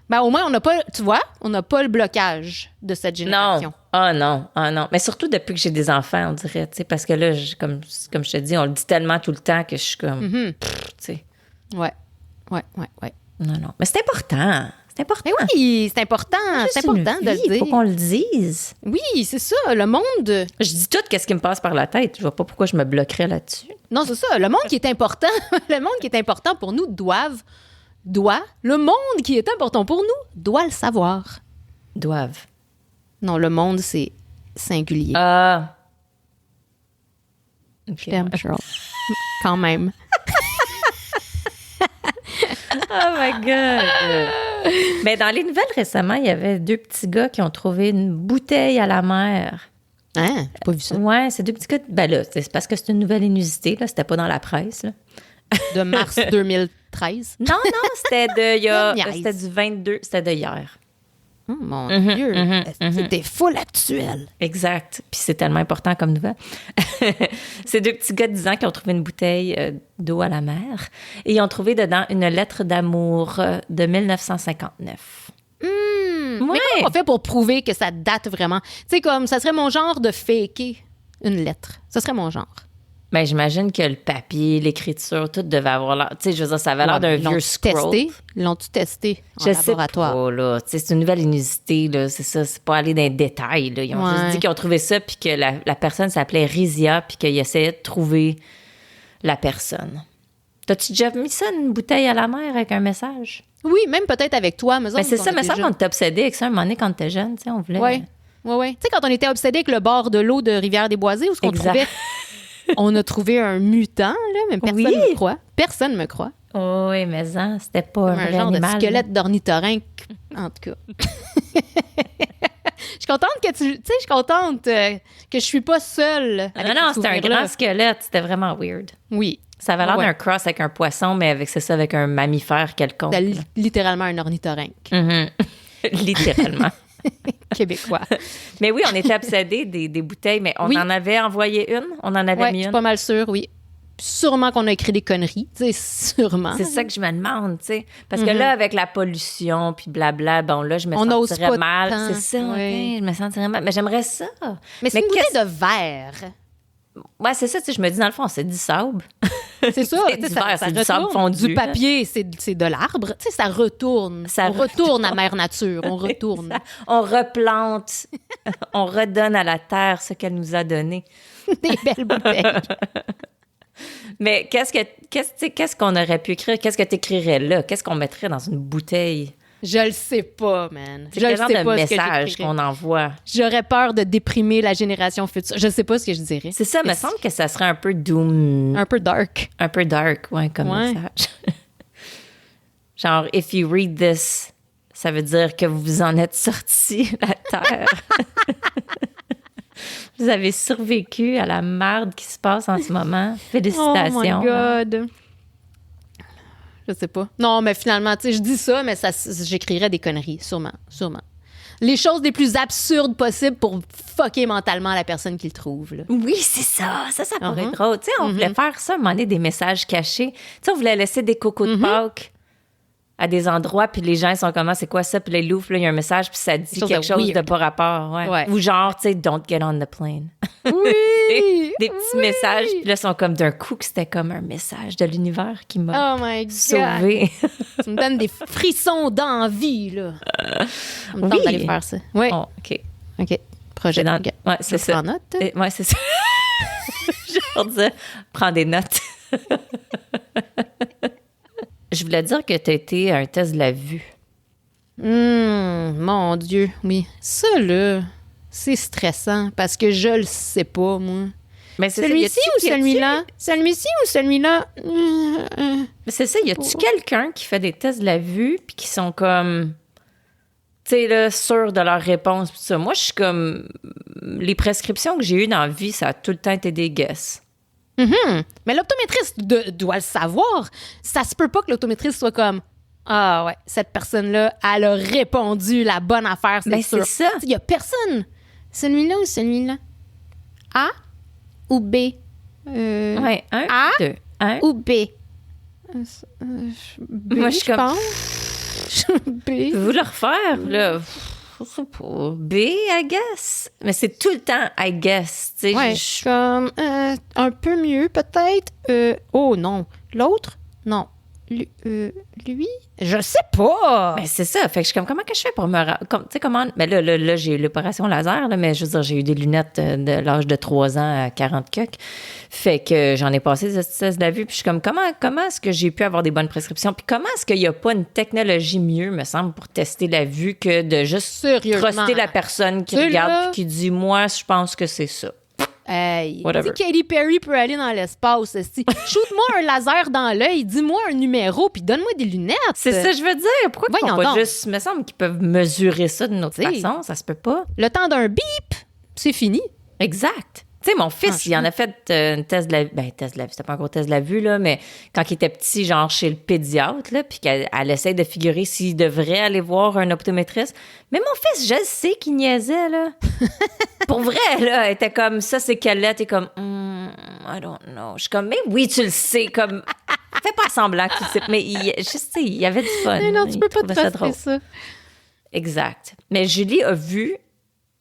Ben, au moins, on n'a pas, tu vois, on n'a pas le blocage de cette génération. Non. Non. Mais surtout depuis que j'ai des enfants, on dirait, tu sais, parce que là, comme je te dis, on le dit tellement tout le temps que je suis comme, tu sais. Ouais. Non. Mais c'est important. C'est important. Mais oui, c'est important. C'est important de le dire. Il faut qu'on le dise. Oui, c'est ça. Le monde... Je dis tout ce qui me passe par la tête. Je vois pas pourquoi je me bloquerais là-dessus. Non, c'est ça. Le monde qui est important, le monde qui est important pour nous le monde qui est important pour nous doit le savoir. Doivent. Non, le monde, c'est singulier. Ah. Je t'aime, Cheryl. Quand même. Oh my God! Mais dans les nouvelles récemment, il y avait 2 petits gars qui ont trouvé une bouteille à la mer. Hein? J'ai pas vu ça. Ouais, c'est 2 petits gars. Ben là, c'est parce que c'est une nouvelle inusité, là. C'était pas dans la presse, là. De mars 2013. Non, c'était du 22, c'était de hier. Oh, mon Dieu. C'était full actuel. Exact. Puis c'est tellement important comme nouvelle. C'est 2 petits gars de 10 ans qui ont trouvé une bouteille d'eau à la mer et ils ont trouvé dedans une lettre d'amour de 1959. Ouais. Mais comment on fait pour prouver que ça date vraiment? Tu sais, comme, ça serait mon genre de faker une lettre. Ça serait mon genre. Ben, j'imagine que le papier, l'écriture, tout devait avoir l'air... Tu sais, je veux dire, ça avait l'air d'un vieux scroll. L'ont-tu testé en je laboratoire? sais pas, là. Tu sais, c'est une nouvelle inusité, là. C'est ça, c'est pas aller dans les détails, là. Ils ont juste dit qu'ils ont trouvé ça, puis que la personne s'appelait Rizia, puis qu'ils essayaient de trouver la personne. T'as-tu déjà mis ça, une bouteille à la mer avec un message? Oui, même peut-être avec toi. Mais c'est ça, mais ça, quand t'es obsédé avec ça, un moment donné, quand t'étais jeune, tu sais, on voulait... Oui. Tu sais, quand on était obsédé avec le bord de l'eau de Rivière-des-Boisés, où ce qu'on trouvait... On a trouvé un mutant, là, mais personne ne me croit. Personne ne me croit. Oh, oui, mais ça, c'était pas un vrai genre animal, de squelette d'ornithorynque, en tout cas. Je suis contente que je suis contente que je suis pas seule. Non, c'était un grand squelette. C'était vraiment weird. Oui. Ça avait l'air d'un cross avec un poisson, mais avec un mammifère quelconque. C'était littéralement un ornithorynque. Littéralement. Québécois. Mais oui, on était obsédés des bouteilles, mais on en avait envoyé une. On en avait mis une. Je suis pas mal sûre, oui. Sûrement qu'on a écrit des conneries, tu sais, sûrement. C'est ça que je me demande, tu sais. Parce que là, avec la pollution, puis blabla, bon, là, je me sentirais mal. C'est ça, je me sentirais mal. Mais j'aimerais ça. Mais c'est une bouteille de verre. Ouais, c'est ça, tu sais, je me dis, dans le fond, c'est du sable. C'est ça, c'est du sable fondu. Du papier, c'est de l'arbre. Tu sais, ça retourne. On retourne à Mère Nature, on retourne. On replante, on redonne à la terre ce qu'elle nous a donné. Des belles bouteilles. Mais qu'est-ce qu'on aurait pu écrire? Qu'est-ce que tu écrirais là? Qu'est-ce qu'on mettrait dans une bouteille? Je le sais pas, man. C'est Je quel le genre sais de pas ce que message j'écrirais. qu'on envoie? J'aurais peur de déprimer la génération future. Je sais pas ce que je dirais. C'est ça, me semble que ça serait un peu doom, Un peu dark. un peu dark, ouais, comme Ouais. message. Genre, if you read this, ça veut dire que vous en êtes sortis, la Terre. Vous avez survécu à la merde qui se passe en ce moment. Félicitations. Oh my God. Je sais pas. Non, mais finalement, tu sais, je dis ça, mais j'écrirais des conneries, sûrement. Les choses les plus absurdes possibles pour fucker mentalement la personne qui le trouve, là. Oui, c'est ça. Ça pourrait Uh-huh. être drôle. Tu sais, on voulait faire ça, à un moment donné, des messages cachés. Tu sais, on voulait laisser des cocos de Pâques à des endroits, puis les gens ils sont comme, ah, c'est quoi ça? Puis là, ils l'ouvrent, puis là, il y a un message, puis ça dit Chose quelque de chose de weird. pas rapport. Ouais. Ouais. Ou genre, tu sais, don't get on the plane. Oui! Des petits messages, puis là, ils sont comme d'un coup que c'était comme un message de l'univers qui m'a Oh my God! sauvé. Tu me donnes des frissons d'envie, là. Ça me tente Oui. d'aller faire ça. Oui. Oh, OK. OK. Projet. C'est dans- OK. Ouais, c'est Tu ça. prends note? Ouais, c'est ça. Genre dire, prends des notes. Je voulais dire que tu as été à un test de la vue. Mon Dieu, oui. Ça, là, c'est stressant parce que je le sais pas, moi. Mais c'est ça, Celui-ci ou y a-tu- celui-là? Celui-ci ou celui-là? Mais c'est ça, y a-tu quelqu'un qui fait des tests de la vue puis qui sont comme, tu sais, là, sûrs de leur réponse pis tout ça? Moi, je suis comme, les prescriptions que j'ai eues dans la vie, ça a tout le temps été des guesses. Mais l'optométriste doit le savoir. Ça se peut pas que l'optométriste soit comme ah ouais, cette personne-là, elle a répondu la bonne affaire, c'est Ben, sûr. c'est ça. Il y a personne. Celui-là ou celui-là? A ou B? Ouais, un, A deux, un. ou B? B, Moi, je suis comme- pense. B. Vous le refaire, là? Je sais pas. B, I guess. Mais c'est tout le temps I guess. Tu sais, Ouais, comme un peu mieux peut-être. Oh non. L'autre? Non. Lui? Je sais pas. Ben, c'est ça. Fait que je suis comme, comment que je fais pour me... Tu sais, comment... Mais là, j'ai eu l'opération laser, là, mais je veux dire, j'ai eu des lunettes de l'âge de 3 ans à 40 cucs. Fait que j'en ai passé des tests de la vue. Puis je suis comme, comment est-ce que j'ai pu avoir des bonnes prescriptions? Puis comment est-ce qu'il n'y a pas une technologie mieux, me semble, pour tester la vue que de juste Sérieusement. truster la personne qui Tu sais, regarde là- puis qui dit, moi, je pense que c'est ça. Hey, Whatever. si Katy Perry peut aller dans l'espace, esti, shoot-moi un laser dans l'œil, dis-moi un numéro, puis donne-moi des lunettes. C'est ça que je veux dire. Pourquoi ils Voyons font pas donc. juste... Il me semble qu'ils peuvent mesurer ça d'une autre T'sais. façon. Ça se peut pas. Le temps d'un bip, c'est fini. Exact. Tu sais, mon fils, il en a fait un test de la vue. Ben, test de la vue, c'était pas encore test de la vue, là, mais quand il était petit, genre chez le pédiatre, là, puis qu'elle essaie de figurer s'il devrait aller voir un optométriste. Mais mon fils, je le sais qu'il niaisait, là. Pour vrai, là, elle était comme, ça, c'est quelle lettre? Et comme, I don't know. Je suis comme, mais oui, tu le sais, comme, fais pas semblant que tu le sais. Mais je sais, il y avait du fun. Mais non, tu Il peux pas te trouvait ça faire drôle. ça. Exact. Mais Julie a vu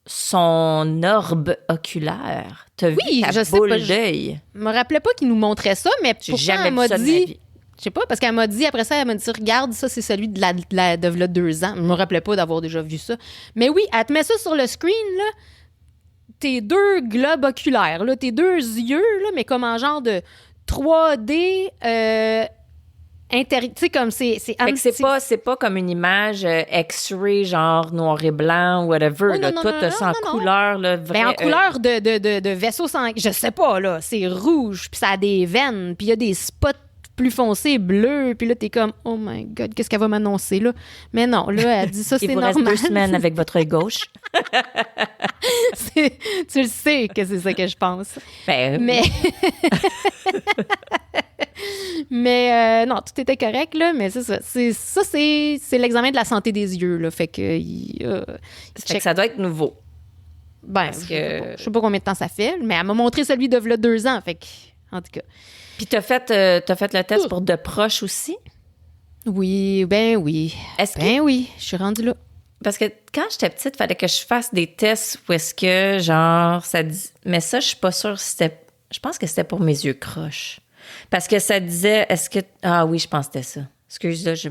son orbe oculaire. T'as Oui, vu ta je sais boule pas, d'œil. Je me rappelais pas qu'il nous montrait ça, mais J'ai pourtant, jamais elle vu m'a ça de ma dit... vie. Je sais pas, parce qu'elle m'a dit, après ça, elle m'a dit, regarde, ça, c'est celui de là 2 ans. Je me rappelais pas d'avoir déjà vu ça. Mais oui, elle te met ça sur le screen, là. Tes 2 globes oculaires, là, tes 2 yeux, là, mais comme en genre de 3D, tu sais, comme c'est... Fait que c'est pas comme une image X-ray, genre noir et blanc, whatever. Oh, là. non, Toi, non, t'as non, ça en non, non. couleur, là, vrai. Ben, en couleur de vaisseau sanguin. Je sais pas, là. C'est rouge, puis ça a des veines, puis il y a des spots plus foncés, bleus, puis là, t'es comme, oh my God, qu'est-ce qu'elle va m'annoncer, là? Mais non, là, elle dit ça, c'est Il vous normal. reste 2 semaines avec votre œil gauche. Tu le sais que c'est ça que je pense. Ben, Mais... Mais non, tout était correct, là, mais c'est ça. C'est l'examen de la santé des yeux, là. Fait que... fait que ça doit être nouveau. Ben, parce que- je sais pas combien de temps ça fait, mais elle m'a montré celui de v'là 2 ans, fait que... En tout cas... Puis t'as fait le test pour de proches aussi? Oui, ben oui. Est-ce que... Ben oui, je suis rendue là. Parce que quand j'étais petite, il fallait que je fasse des tests où est-ce que, genre, ça dit... Mais ça, je suis pas sûre si c'était... Je pense que c'était pour mes yeux croches. Parce que ça disait, est-ce que... Ah oui, je pense que c'était ça. Excuse, là, j'ai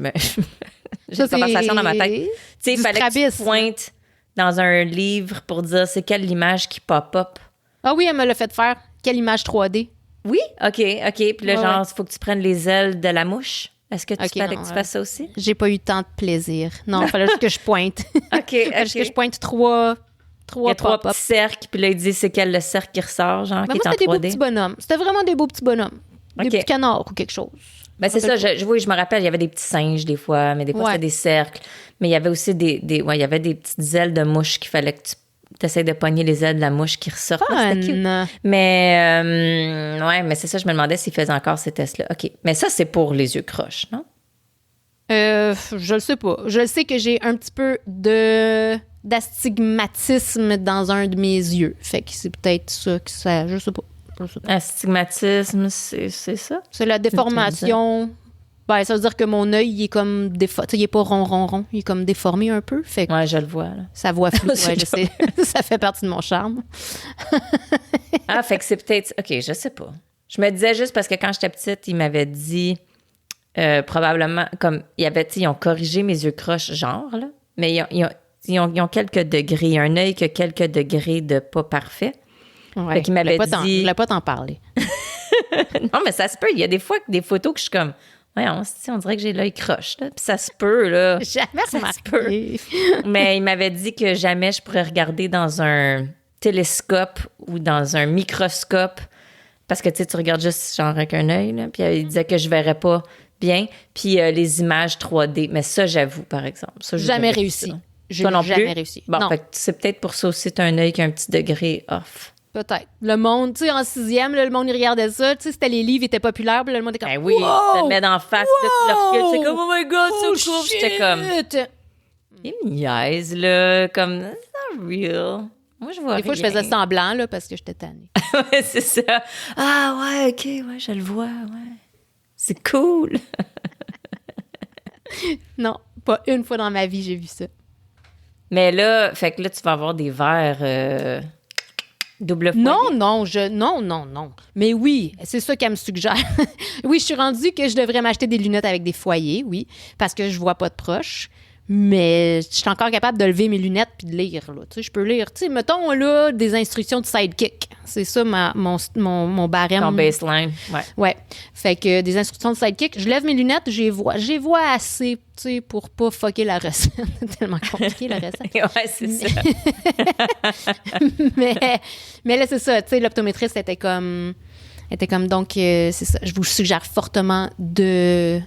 Ça, une conversation dans ma tête. Tu sais, il du fallait que tu strabisme. pointes dans un livre pour dire c'est quelle l'image qui pop-up. Ah oui, elle me l'a fait faire. Quelle image 3D. Oui? OK. Puis là, Ouais, genre, il faut que tu prennes les ailes de la mouche. Est-ce que tu Ok, fallait non, que tu fasses ça aussi? J'ai pas eu tant de plaisir. Non, il fallait juste que je pointe. OK, Il fallait juste que je pointe trois Il y a 3 pop-up. petits cercles, puis là, il dit c'est quel le cercle qui ressort, genre, Ben, qui moi, est en c'était des beaux 3D. petits bonhommes. C'était vraiment des beaux petits bonhommes. Des Ok. petits canards ou quelque chose. Ben, c'est ça, oui, je me rappelle, il y avait des petits singes des fois, mais des fois, Ouais. c'était des cercles. Mais il y avait aussi il y avait des petites ailes de mouche qu'il fallait que tu essaies de pogner les ailes de la mouche qui ressortent. Ah, c'était cute. Fun. Mais, ouais, mais c'est ça, je me demandais s'ils faisaient encore ces tests-là. OK. Mais ça, c'est pour les yeux croches, non? Je le sais pas. Je sais que j'ai un petit peu d'astigmatisme dans un de mes yeux. Fait que c'est peut-être ça que ça... Je sais pas. Astigmatisme, c'est ça? C'est la déformation. Ben, ça veut dire que mon œil, il est comme il est pas rond. Il est comme déformé un peu. Fait que Ouais, je le vois, là. ça voit flou. C'est Ouais, je sais. Ça fait partie de mon charme. Ah, fait que c'est peut-être... OK, je sais pas. Je me disais juste parce que quand j'étais petite, il m'avait dit probablement, comme il y avait, ils ont corrigé mes yeux croches, genre, là, mais ils ont quelques degrés. Il y a un œil qui a quelques degrés de pas parfait. Ouais. Fait qu'il m'avait dit... Je voulais pas t'en parler. Non, mais ça se peut. Il y a des fois des photos que je suis comme... Voyons, on dirait que j'ai l'œil croche, là. Puis ça se peut, là. Jamais Ça se remarqué. Mais il m'avait dit que jamais je pourrais regarder dans un télescope ou dans un microscope parce que, tu regardes juste genre avec un œil, là. Puis il disait que je verrais pas bien. Puis les images 3D. Mais ça, j'avoue, par exemple. Ça, j'ai Jamais fait réussi. ça. J'ai Toi non jamais plus? réussi. Bon, Non. fait que c'est peut-être pour ça aussi, t'as un œil qui a un petit degré off. Peut-être. Le monde, tu sais, en 6e, là, le monde, il regardait ça. Tu sais, c'était les livres, étaient populaires. Puis là, le monde était comme. Ben oui, wow! ça te met d'en face, là, tu le recules, c'est comme, oh my God, Oh, so cool. J'étais comme, shit! il me niaise, là, comme, it's not real. Moi, je vois Des fois, je rien. faisais semblant, là, parce que j'étais tannée. Ouais, c'est ça. Ah, ouais, OK, ouais, je le vois, ouais. C'est cool. Non, pas une fois dans ma vie, j'ai vu ça. Mais là, fait que là, tu vas avoir des verres double foyer. Non. Mais oui, c'est ça qu'elle me suggère. Oui, je suis rendue que je devrais m'acheter des lunettes avec des foyers, oui, parce que je vois pas de proche. Mais je suis encore capable de lever mes lunettes puis de lire, là. Tu sais, je peux lire. Tu sais, mettons, là, des instructions de Sidekick. C'est ça, mon barème. Ton baseline, ouais. Ouais. Fait que des instructions de Sidekick, je lève mes lunettes, j'y vois assez, tu sais, pour pas fucker la recette. C'est tellement compliqué, la recette. Ouais, c'est ça. mais là, c'est ça, tu sais, l'optométriste était comme donc, c'est ça. Je vous suggère fortement de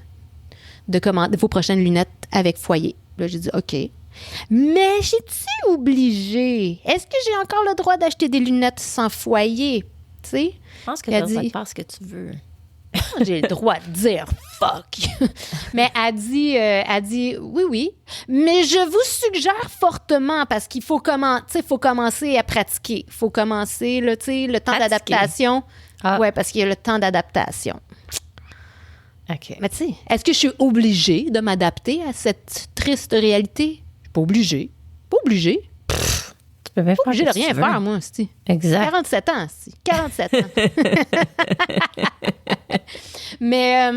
commander vos prochaines lunettes avec foyer. Là, j'ai dit, OK. Mais j'ai-tu obligé? Est-ce que j'ai encore le droit d'acheter des lunettes sans foyer? Tu sais? Je pense que Elle tu vas dit- faire ce que tu veux. J'ai le droit de dire fuck. Mais elle dit oui, mais je vous suggère fortement parce qu'il faut commencer à pratiquer. Il faut commencer le temps Pratiquer. d'adaptation. Ah. Ouais, parce qu'il y a le temps d'adaptation. OK. Mais tu sais, est-ce que je suis obligée de m'adapter à cette triste réalité? Je suis pas obligée. Pas obligée. Tu peux bien faire Obligée ce de que rien tu veux. faire, moi, c'ti. Exact. 47 ans, c'ti. 47 ans. Mais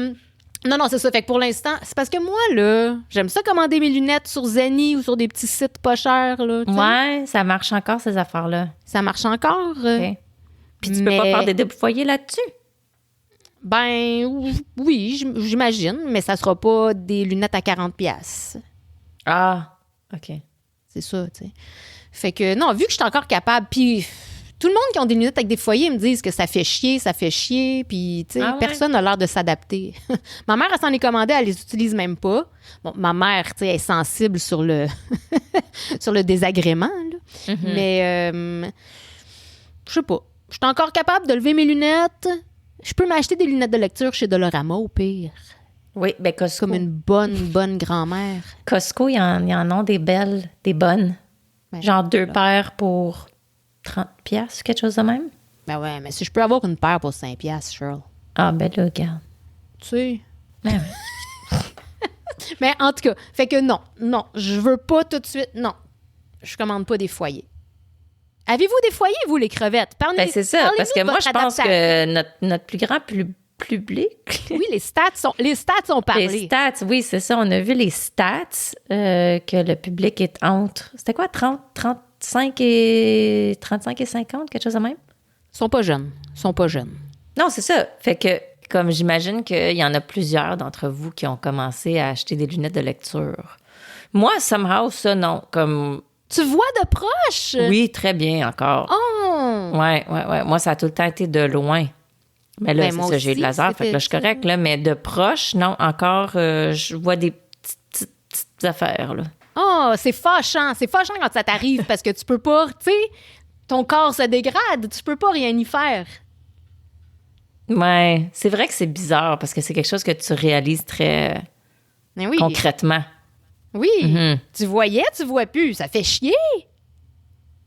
non, c'est ça. Fait que pour l'instant, c'est parce que moi, là, j'aime ça commander mes lunettes sur Zenny ou sur des petits sites pas chers, là. tu sais. Ouais, ça marche encore, ces affaires-là. Ça marche encore. OK. Puis tu peux pas mais- faire des double foyers là-dessus? Ben, oui, j'imagine, mais ça sera pas des lunettes à 40 pièces. Ah, OK. C'est ça, tu sais. Fait que, non, vu que je suis encore capable, puis tout le monde qui ont des lunettes avec des foyers me disent que ça fait chier, puis, tu sais, Ah ouais? personne n'a l'air de s'adapter. Ma mère, elle s'en est commandée, elle les utilise même pas. Bon, ma mère, tu sais, elle est sensible sur le, sur le désagrément, là. Mais, je sais pas. Je suis encore capable de lever mes lunettes. Je peux m'acheter des lunettes de lecture chez Dolorama, au pire. Oui, ben Costco. Comme une bonne grand-mère. Costco, ils en ont des belles, des bonnes. Ouais. Genre 2 paires pour 30 piastres, quelque chose de même. Ben ouais, mais si je peux avoir une paire pour 5 piastres, Cheryl. Ah, ben là, regarde. Tu sais. Ben oui. Mais en tout cas, fait que non, je veux pas tout de suite, non. Je commande pas des foyers. Avez-vous des foyers, vous, les crevettes? Ben, c'est ça, parce que moi, je pense que notre plus grand public... Oui, les stats ont parlé. Les stats, oui, c'est ça. On a vu les stats que le public est entre... C'était quoi, 35 et 50, quelque chose de même? Ils sont pas jeunes. Non, c'est ça. Fait que comme j'imagine qu'il y en a plusieurs d'entre vous qui ont commencé à acheter des lunettes de lecture. Moi, somehow, ça, non. Comme... Tu vois de proche? Oui, très bien encore. Oh! Ouais. Moi, ça a tout le temps été de loin. Mais là, c'est ça, j'ai eu de laser, fait que là, je suis correcte, là. Mais de proche, non, encore, je vois des petites affaires, là. Oh, c'est fâchant. C'est fâchant quand ça t'arrive parce que tu peux pas, tu sais, ton corps se dégrade, tu peux pas rien y faire. Ouais, c'est vrai que c'est bizarre parce que c'est quelque chose que tu réalises très Mais oui. concrètement. Oui. Mhm. Tu voyais, tu vois plus. Ça fait chier.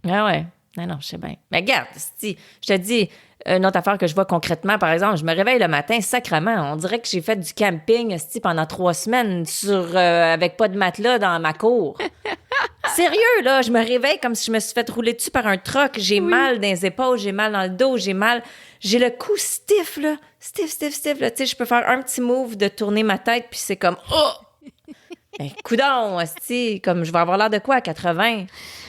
Ah ouais. Non, je sais bien. Mais regarde, je te dis, une autre affaire que je vois concrètement, par exemple, je me réveille le matin, sacrément. On dirait que j'ai fait du camping pendant 3 semaines avec pas de matelas dans ma cour. Sérieux, là, je me réveille comme si je me suis fait rouler dessus par un truck. J'ai mal dans les épaules, j'ai mal dans le dos, j'ai le cou stiff, là. Stiff, là. Tu sais, je peux faire un petit move de tourner ma tête, puis c'est comme, oh! Ben, coudonc, comme je vais avoir l'air de quoi à 80?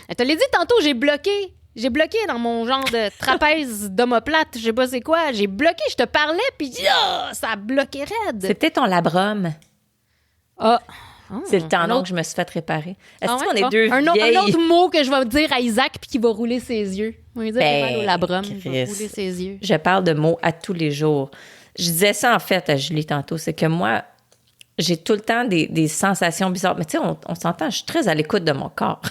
Je te l'ai dit tantôt, j'ai bloqué. J'ai bloqué dans mon genre de trapèze d'omoplate, je sais pas c'est quoi. J'ai bloqué, je te parlais, puis ça a bloqué raide. C'était ton labrum. Ah. C'est le tendon que je me suis fait réparer. Est-ce qu'on est bon. deux un vieilles... autre mot que je vais dire à Isaac puis qui va rouler ses yeux. On va dire qu'il a mal au labrum, il va Chris, rouler ses yeux. Je parle de mots à tous les jours. Je disais ça, en fait, à Julie tantôt. C'est que moi, j'ai tout le temps des sensations bizarres. Mais tu sais, on s'entend, je suis très à l'écoute de mon corps.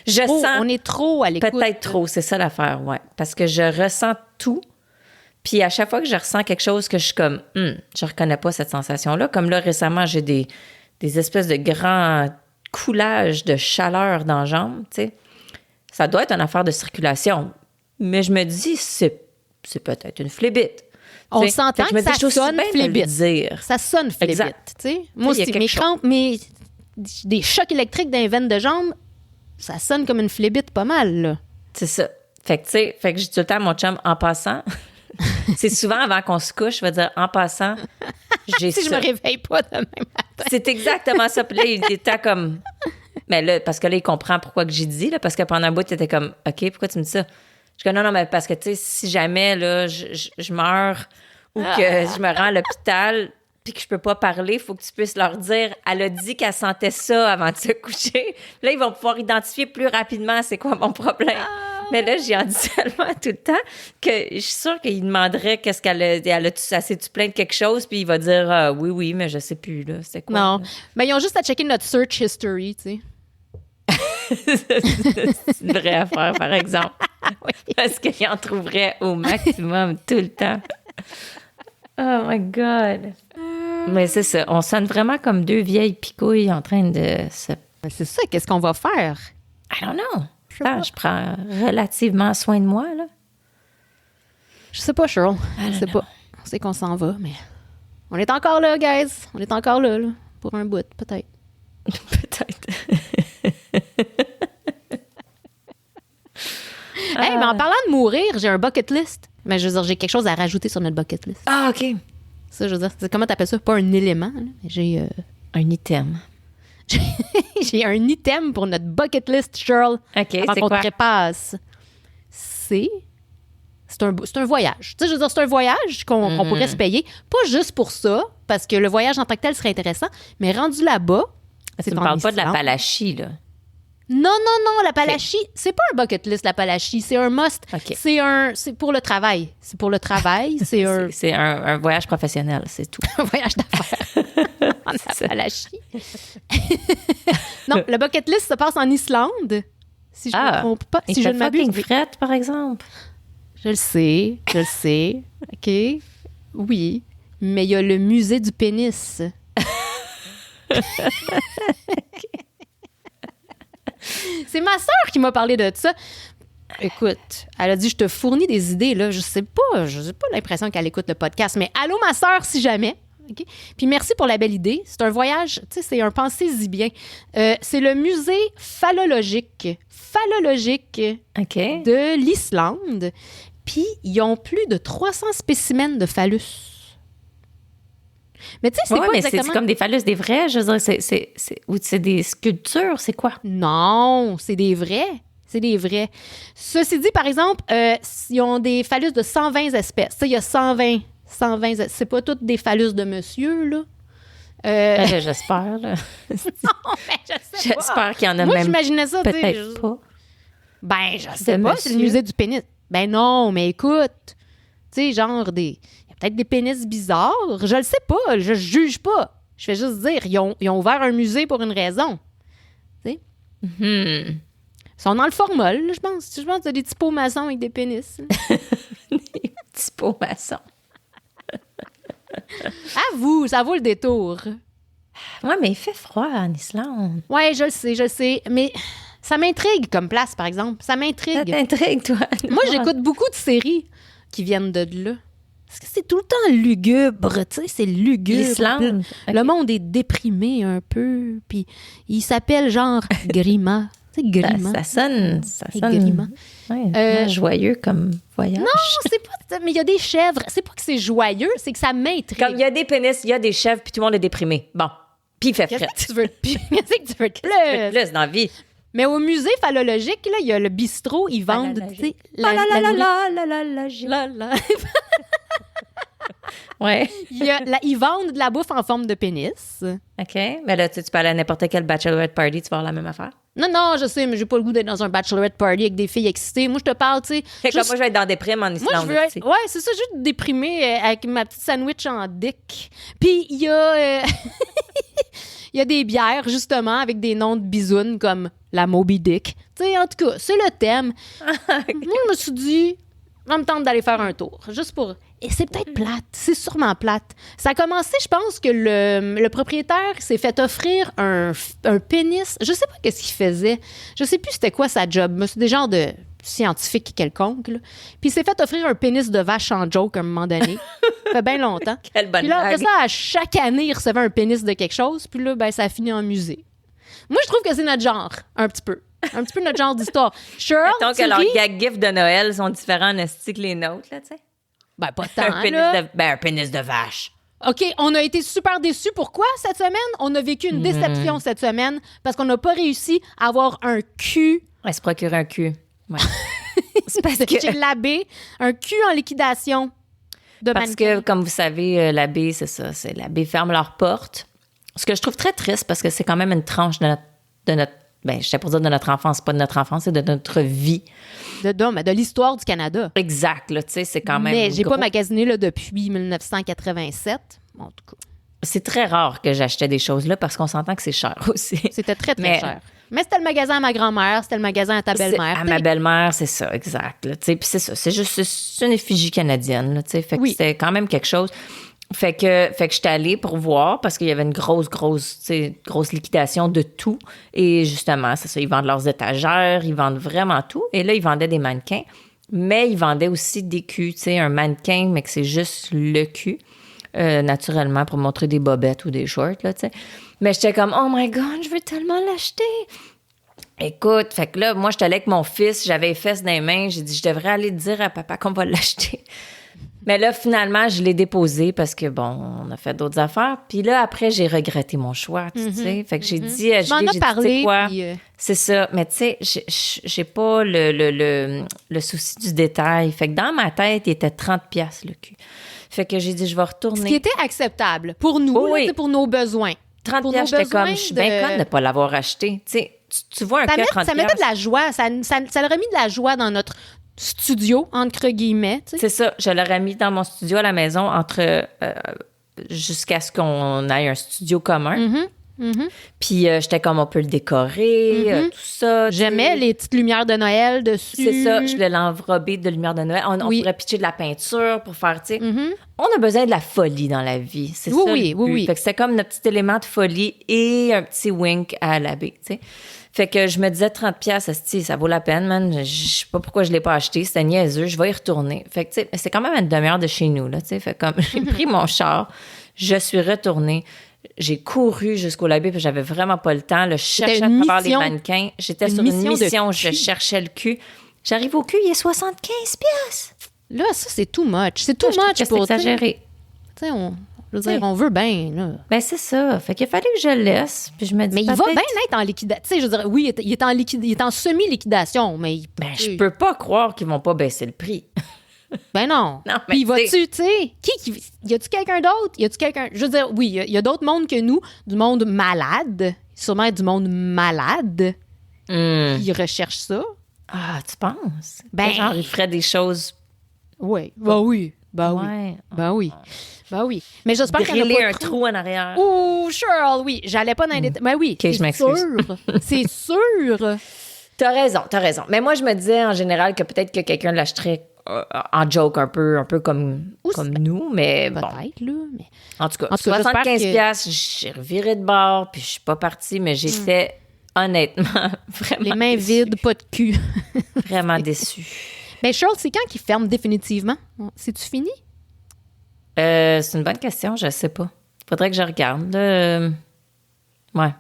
Je sens... On est trop à l'écoute. Peut-être trop, c'est ça l'affaire, ouais. Parce que je ressens tout. Puis à chaque fois que je ressens quelque chose que je suis comme, je reconnais pas cette sensation-là. Comme là, récemment, j'ai des espèces de grands coulages de chaleur dans les jambes, tu sais. Ça doit être une affaire de circulation. Mais je me dis, c'est peut-être une phlébite. On s'entend que ça sonne phlébite. Dire. Ça sonne phlébite, tu sais. Moi aussi, mes crampes, des chocs électriques dans les veines de jambes, ça sonne comme une phlébite pas mal, là. C'est ça. Fait que, tu sais, je dis tout le temps à mon chum, en passant... C'est souvent avant qu'on se couche, je vais dire, en passant, j'ai si ça. Je me réveille pas demain matin. C'est exactement ça. Puis là, il était comme... Mais là, parce que là, il comprend pourquoi que j'ai dit, là, parce que pendant un bout, il était comme, OK, pourquoi tu me dis ça? Je dis, non, mais parce que, tu sais, si jamais, là, je meurs ou que je me rends à l'hôpital puis que je peux pas parler, il faut que tu puisses leur dire, elle a dit qu'elle sentait ça avant de se coucher. Là, ils vont pouvoir identifier plus rapidement c'est quoi mon problème. Mais là, j'y en dis tellement tout le temps que je suis sûre qu'il demanderait qu'est-ce qu'elle a... Elle s'est-tu plaint de quelque chose? Puis il va dire oui, mais je sais plus, là. C'est quoi? Non. Là? Mais ils ont juste à checker notre search history, tu sais. C'est une vraie affaire, par exemple. Oui. Parce qu'ils en trouveraient au maximum tout le temps. Oh my God! Mais c'est ça. On sonne vraiment comme deux vieilles picouilles en train de se... C'est ça. Qu'est-ce qu'on va faire? I don't know. Je prends relativement soin de moi, là. Je sais pas, Cheryl. Je sais pas. On sait qu'on s'en va, mais... On est encore là, guys. On est encore là. Pour un bout, peut-être. Peut-être. Hey, mais en parlant de mourir, j'ai un bucket list. Mais je veux dire, j'ai quelque chose à rajouter sur notre bucket list. Ah, OK. Ça, je veux dire, comment t'appelles ça? Pas un élément, là, mais j'ai... Un item. J'ai un item pour notre bucket list, Cheryl. OK, avant c'est qu'on quoi? te trépasse. C'est un voyage. Tu sais, je veux dire, c'est un voyage qu'on pourrait se payer. Pas juste pour ça, parce que le voyage en tant que tel serait intéressant, mais rendu là-bas... Tu ne parles pas de la Palachie, là? Non, l'Appalachie, c'est pas un bucket list, l'Appalachie, c'est un must. Okay. C'est pour le travail. C'est pour le travail, c'est un... C'est un voyage professionnel, c'est tout. un voyage d'affaires en Appalachie. Non, le bucket list se passe en Islande, si je ne me trompe pas. Si je ne m'abuse. Fucking frette, par exemple. Je le sais. OK. Oui, mais il y a le musée du pénis. C'est ma sœur qui m'a parlé de ça. Écoute, elle a dit, je te fournis des idées, là. Je sais pas l'impression qu'elle écoute le podcast, mais allô, ma sœur, si jamais. Okay? Puis merci pour la belle idée. C'est un voyage, tu sais, c'est un pensez-y bien. C'est le musée phallologique OK. de l'Islande. Puis ils ont plus de 300 spécimens de phallus. Mais tu sais, c'est pas exactement... c'est comme des phallus, des vrais, je veux dire, ou c'est des sculptures, c'est quoi? Non, c'est des vrais. C'est des vrais. Ceci dit, par exemple, ils ont des phallus de 120 espèces. Tu sais, il y a 120 120... C'est pas toutes des phallus de monsieur, là. J'espère, là. Non, mais je sais pas. J'espère qu'il y en a Moi, même j'imaginais ça, tu sais. peut-être pas. Ben, je sais De pas, c'est le monsieur. musée du pénis. Ben non, mais écoute, tu sais, genre des... Il y a peut-être des pénis bizarres, je le sais pas, je juge pas. Je fais juste dire, ils ont ouvert un musée pour une raison. Tu sais? Ils sont dans le formol, là, je pense. Je pense qu'il y a des petits pots maçons avec des pénis. Des petits pots maçons. À vous, ça vaut le détour. Ouais, mais il fait froid en Islande. Ouais, je le sais, mais ça m'intrigue comme place, par exemple. Ça Ça m'intrigue. t'intrigue, toi? Moi, j'écoute beaucoup de séries qui viennent de là. Parce que c'est tout le temps lugubre, tu sais, c'est lugubre. L'Islande. Le monde est déprimé un peu, puis il s'appelle genre Grima. Tu sais, Grima. Ça sonne Et Grima. ouais, joyeux comme voyage. Non, c'est pas... Mais il y a des chèvres. C'est pas que c'est joyeux, c'est que ça m'intrigue. Comme il y a des pénis, il y a des chèvres, puis tout le monde est déprimé. Bon. Puis il fait Qu'est-ce frais. que tu veux de plus? Qu'est-ce que tu veux de plus? Plus dans la vie. Mais au musée phallologique, là, il y a le bistrot, ils vendent, tu sais, La la la la nourriture. la la la Là. Ouais. Ils vendent de la bouffe en forme de pénis. OK. Mais là, tu peux aller à n'importe quel bachelorette party, tu vas avoir la même affaire. Non, je sais, mais j'ai pas le goût d'être dans un bachelorette party avec des filles excitées. Moi, je te parle, tu sais. Fait que juste- moi, je vais être dans des primes en Moi, Islande. je veux être... tu sais. Ouais, c'est ça, juste déprimée avec ma petite sandwich en dick. Puis, il y a... il y a des bières, justement, avec des noms de bisounes comme la Moby Dick. Tu sais, en tout cas, c'est le thème. Moi, je me suis dit, ça me tente d'aller faire un tour, juste pour... Et c'est peut-être plate, c'est sûrement plate. Ça a commencé, je pense, que le propriétaire s'est fait offrir un pénis. Je sais pas qu'est-ce qu'il faisait. Je sais plus c'était quoi sa job, mais c'est des genres de scientifique quelconque, là. Puis il s'est fait offrir un pénis de vache en joke à un moment donné. Ça fait bien longtemps. Quelle bonne Puis là, après blague. ça, à chaque année, il recevait un pénis de quelque chose. Puis là, ben, ça a fini en musée. Moi, je trouve que c'est notre genre, un petit peu. Un petit peu notre genre d'histoire. Sure, Mettons tu que leurs ris. gag gifs de Noël sont différents en esti que les nôtres, là, tu sais. Ben, pas tant, Un pénis là. un pénis de vache. OK, on a été super déçus. Pourquoi cette semaine? On a vécu une déception cette semaine parce qu'on n'a pas réussi à avoir un cul Elle se procure un cul. Ouais. C'est parce que... chez l'abbé, un cul en liquidation de Parce mannequin. que, comme vous savez, l'abbé, c'est ça. C'est l'abbé ferme leurs portes. Ce que je trouve très triste parce que c'est quand même une tranche de notre ben, je sais pour dire de notre enfance, pas de notre enfance, c'est de notre vie. De l'histoire du Canada. Exact, là, tu sais, c'est quand même. Mais j'ai gros. pas magasiné là, depuis 1987. En tout cas, C'est très rare que j'achetais des choses là parce qu'on s'entend que c'est cher aussi. c'était très, très Mais- cher. Mais c'était le magasin à ma grand-mère, c'était le magasin à ta belle-mère. À ma belle-mère, c'est ça, exact. là, tu sais. Puis c'est ça, c'est juste c'est une effigie canadienne. Là, tu sais, fait que Oui. c'était quand même quelque chose. Fait que j'étais allée pour voir parce qu'il y avait une grosse liquidation de tout. Et justement, c'est ça, ils vendent leurs étagères, ils vendent vraiment tout. Et là, ils vendaient des mannequins, mais ils vendaient aussi des culs. Tu sais, un mannequin, mais que c'est juste le cul, naturellement, pour montrer des bobettes ou des shorts, là, tu sais. Mais j'étais comme, oh my God, je veux tellement l'acheter. Écoute, fait que là, moi, j'étais allée avec mon fils, j'avais les fesses dans les mains, j'ai dit, je devrais aller dire à papa qu'on va l'acheter. Mais là, finalement, je l'ai déposé parce que, bon, on a fait d'autres affaires. Puis là, après, j'ai regretté mon choix, tu sais. Fait que j'ai dit à Je m'en Julie, ai j'ai dit, parlé. tu sais quoi? Puis, C'est ça. Mais tu sais, j'ai pas le souci du détail. Fait que dans ma tête, il était 30$ le cul. Fait que j'ai dit, je vais ce qui retourner. était acceptable pour nous, Oui, là, oui. tu sais, pour nos besoins. 30$, pour nos j'étais comme, besoins je suis bien de- conne de ne pas l'avoir acheté. Tu sais, tu vois un Ça, cas 30$. ça mettait de la joie. Ça aurait mis de la joie dans notre studio, entre guillemets. Tu sais. C'est ça, je l'aurais mis dans mon studio à la maison jusqu'à ce qu'on ait un studio commun. Puis j'étais comme, on peut le décorer, tout ça. tu sais. J'aimais les petites lumières de Noël dessus. C'est ça, je voulais l'enrober de lumière de Noël. On Oui. pourrait pitcher de la peinture pour faire, tu sais. On a besoin de la folie dans la vie. C'est Oui, ça. oui, le oui, but. oui. Fait que c'était comme notre petit élément de folie et un petit wink à l'abbé, tu sais. Fait que je me disais 30$, asti, ça vaut la peine, man. Je sais pas pourquoi je l'ai pas acheté. C'était niaiseux. Je vais y retourner. Fait que, tu sais, c'est quand même à une demi-heure de chez nous, là, tu sais. Fait comme, j'ai pris mon char. Je suis retournée. J'ai couru jusqu'au labé, puis j'avais vraiment pas le temps. Là, je cherchais à une travers les mission. mannequins. J'étais Une sur une mission de mission. Je cul. cherchais le cul. J'arrive au cul, il est 75$. Là, ça, c'est too much. C'est too Je trouve much que c'est pour... tu sais, exagéré. tu sais, je veux dire, on veut bien, là. Ben, c'est ça. Fait qu'il a fallu que je le laisse. Puis je me dis, Mais il va peut-être- bien être en liquidation. Tu sais, je veux dire, oui, il est en semi-liquidation, mais... Ben, je peux pas croire qu'ils vont pas baisser le prix. Ben non. Non, mais Puis vas-tu, t'sais- tu sais, y a-tu quelqu'un d'autre? Y a-tu quelqu'un... Je veux dire, oui, y a d'autres mondes que nous, du monde malade, sûrement du monde malade, qui recherche ça. Ah, tu penses? Ben- Genre, il ferait des choses... Oui. Ben oui. Ben oui. Ouais. Ben oui. Ben oui. Mais j'espère qu'il y en a Driller pas un trop. trou en arrière. Ouh, Cheryl, oui. J'allais pas dans les détails. Ben oui, Ok, je c'est m'excuse. sûr. C'est sûr. T'as raison. Mais moi, je me disais en général que peut-être que quelqu'un l'achèterait en joke un peu comme nous, mais bon. Peut-être, là. Mais... En tout cas, En tout cas, 75 j'espère que- piastres, j'ai reviré de bord, puis je suis pas partie, mais j'étais honnêtement vraiment Les mains déçue. vides, pas de cul. Vraiment déçue. Ben Cheryl, c'est quand qu'ils ferment définitivement? C'est-tu fini? C'est une bonne question, je sais pas. Faudrait que je regarde. Ouais.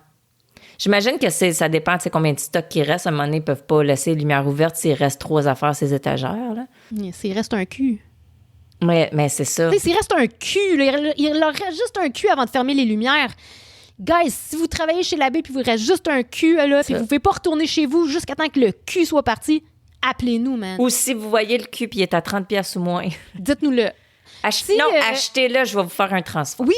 J'imagine que ça dépend de combien de stock qui reste. À un moment donné, ils peuvent pas laisser les lumières ouvertes s'il reste 3 affaires ces étagères. Là. S'il reste un cul. Mais c'est ça. Tu sais, s'il reste un cul, là, il leur reste juste un cul avant de fermer les lumières. Guys, si vous travaillez chez l'abbé puis vous reste juste un cul, là, puis vous pouvez pas retourner chez vous jusqu'à temps que le cul soit parti, appelez-nous, man. Ou si vous voyez le cul puis il est à 30 piastres ou moins. Dites-nous-le. Si, Achetez-le, je vais vous faire un transfert. Oui.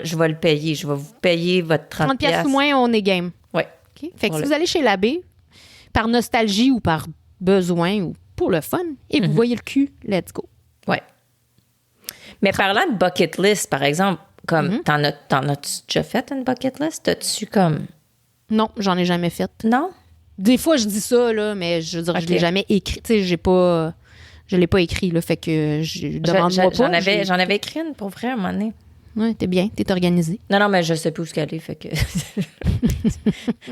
Je vais le payer. Je vais vous payer votre 30 30$ ou moins, on est game. Oui. OK? Fait que Voilà. si vous allez chez l'abbé, par nostalgie ou par besoin ou pour le fun, et vous voyez le cul, let's go. Ouais. Mais parlant de bucket list, par exemple, comme t'en as-tu déjà fait une bucket list? T'as-tu comme... Non, j'en ai jamais fait. Non? Des fois, je dis ça, là, mais je veux dire, Ok. je l'ai jamais écrit. Tu sais, je l'ai pas écrit, là, fait que demande-moi pas. J'en avais écrit une pour vrai à un moment donné. Ouais, t'es bien, t'es organisé. Non, mais je sais plus où ce qu'elle est, fait que...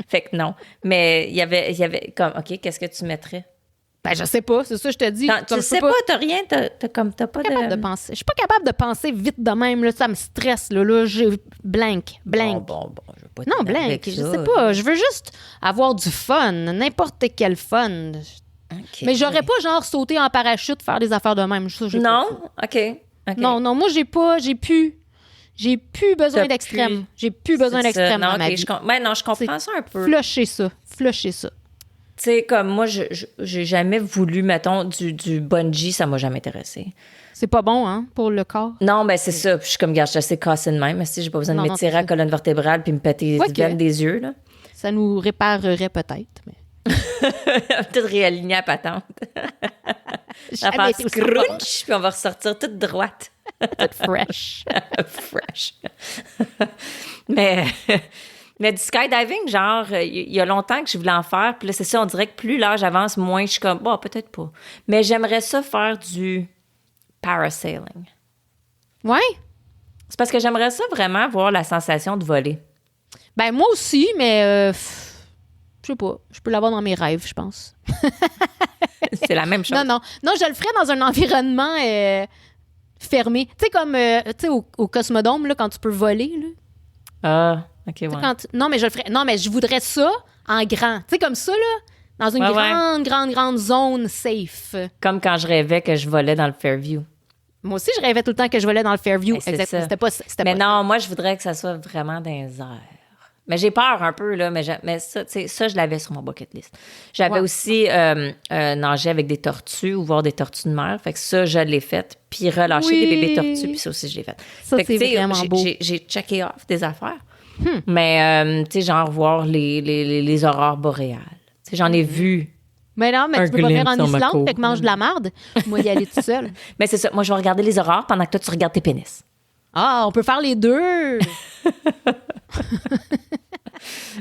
fait que non. Mais il y avait comme, OK, qu'est-ce que tu mettrais? Ben, je sais pas, c'est ça, je te dis. Tu Comme sais je peux pas, t'as rien, t'as pas capable de penser. Je suis pas capable de penser vite de même, là, ça me stresse, là, j'ai blank. Bon, je veux pas Non, t'énerver blank, avec je ça. sais pas, je veux juste avoir du fun, n'importe quel fun. OK. Mais j'aurais pas, genre, sauté en parachute, faire des affaires de même. Ça, j'ai pas Non? fait. OK. Non, moi, j'ai plus besoin T'as d'extrême. plus- J'ai plus besoin C'est ça. d'extrême Non, dans ma OK, vie. je comprends ça un peu. Flusher ça. Tu sais, comme moi, j'ai jamais voulu, mettons, du bungee, ça m'a jamais intéressé. C'est pas bon, hein, pour le corps. Non, ben c'est ça. Puis je suis comme, gars, je suis assez cassée de même. Mais si j'ai pas besoin de Non, m'étirer c'est à ça. la colonne vertébrale puis me péter les Quoique. veines des yeux, là. Ça nous réparerait peut-être. Mais... Peut-être réaligner la patente. On va Jamais faire été aussi bon. scrunch, puis on va ressortir toute droite. Toute fresh. Fresh. Mais du skydiving, genre, il y a longtemps que je voulais en faire. Puis là, c'est ça, on dirait que plus l'âge avance, moins je suis comme, bon, peut-être pas. Mais j'aimerais ça faire du parasailing. Ouais. C'est parce que j'aimerais ça vraiment voir la sensation de voler. Ben, moi aussi, mais je sais pas. Je peux l'avoir dans mes rêves, je pense. C'est la même chose. Non, je le ferais dans un environnement fermé. Tu sais, comme tu sais, au Cosmodome, là, quand tu peux voler. Là. Ah, OK, ouais. Tu sais, non, mais je le ferais. Non, mais je voudrais ça en grand. Tu sais, comme ça, là, dans une Ouais, grande zone safe. Comme quand je rêvais que je volais dans le Fairview. Moi aussi, je rêvais tout le temps que je volais dans le Fairview. Ben, c'est Exactement. ça. C'était pas ça. Mais non, moi, je voudrais que ça soit vraiment dans les airs. Mais j'ai peur un peu, là. Mais ça, tu sais, ça, je l'avais sur mon bucket list. J'avais Ouais. aussi nagé avec des tortues ou voir des tortues de mer. Fait que ça, je l'ai fait. Puis relâcher Oui. des bébés tortues. Puis ça aussi, je l'ai fait. Ça, Fait que, c'est tu sais, vraiment beau. J'ai checké off des affaires. Mais, tu sais, genre voir les aurores boréales. Tu sais, j'en ai vu. Mais non, mais Un tu peux pas venir en glimpse sur ma Islande, côte. fait que mange de la marde. Moi, y aller toute seule. Mais c'est ça. Moi, je vais regarder les aurores pendant que toi, tu regardes tes pénis. Ah, on peut faire les deux.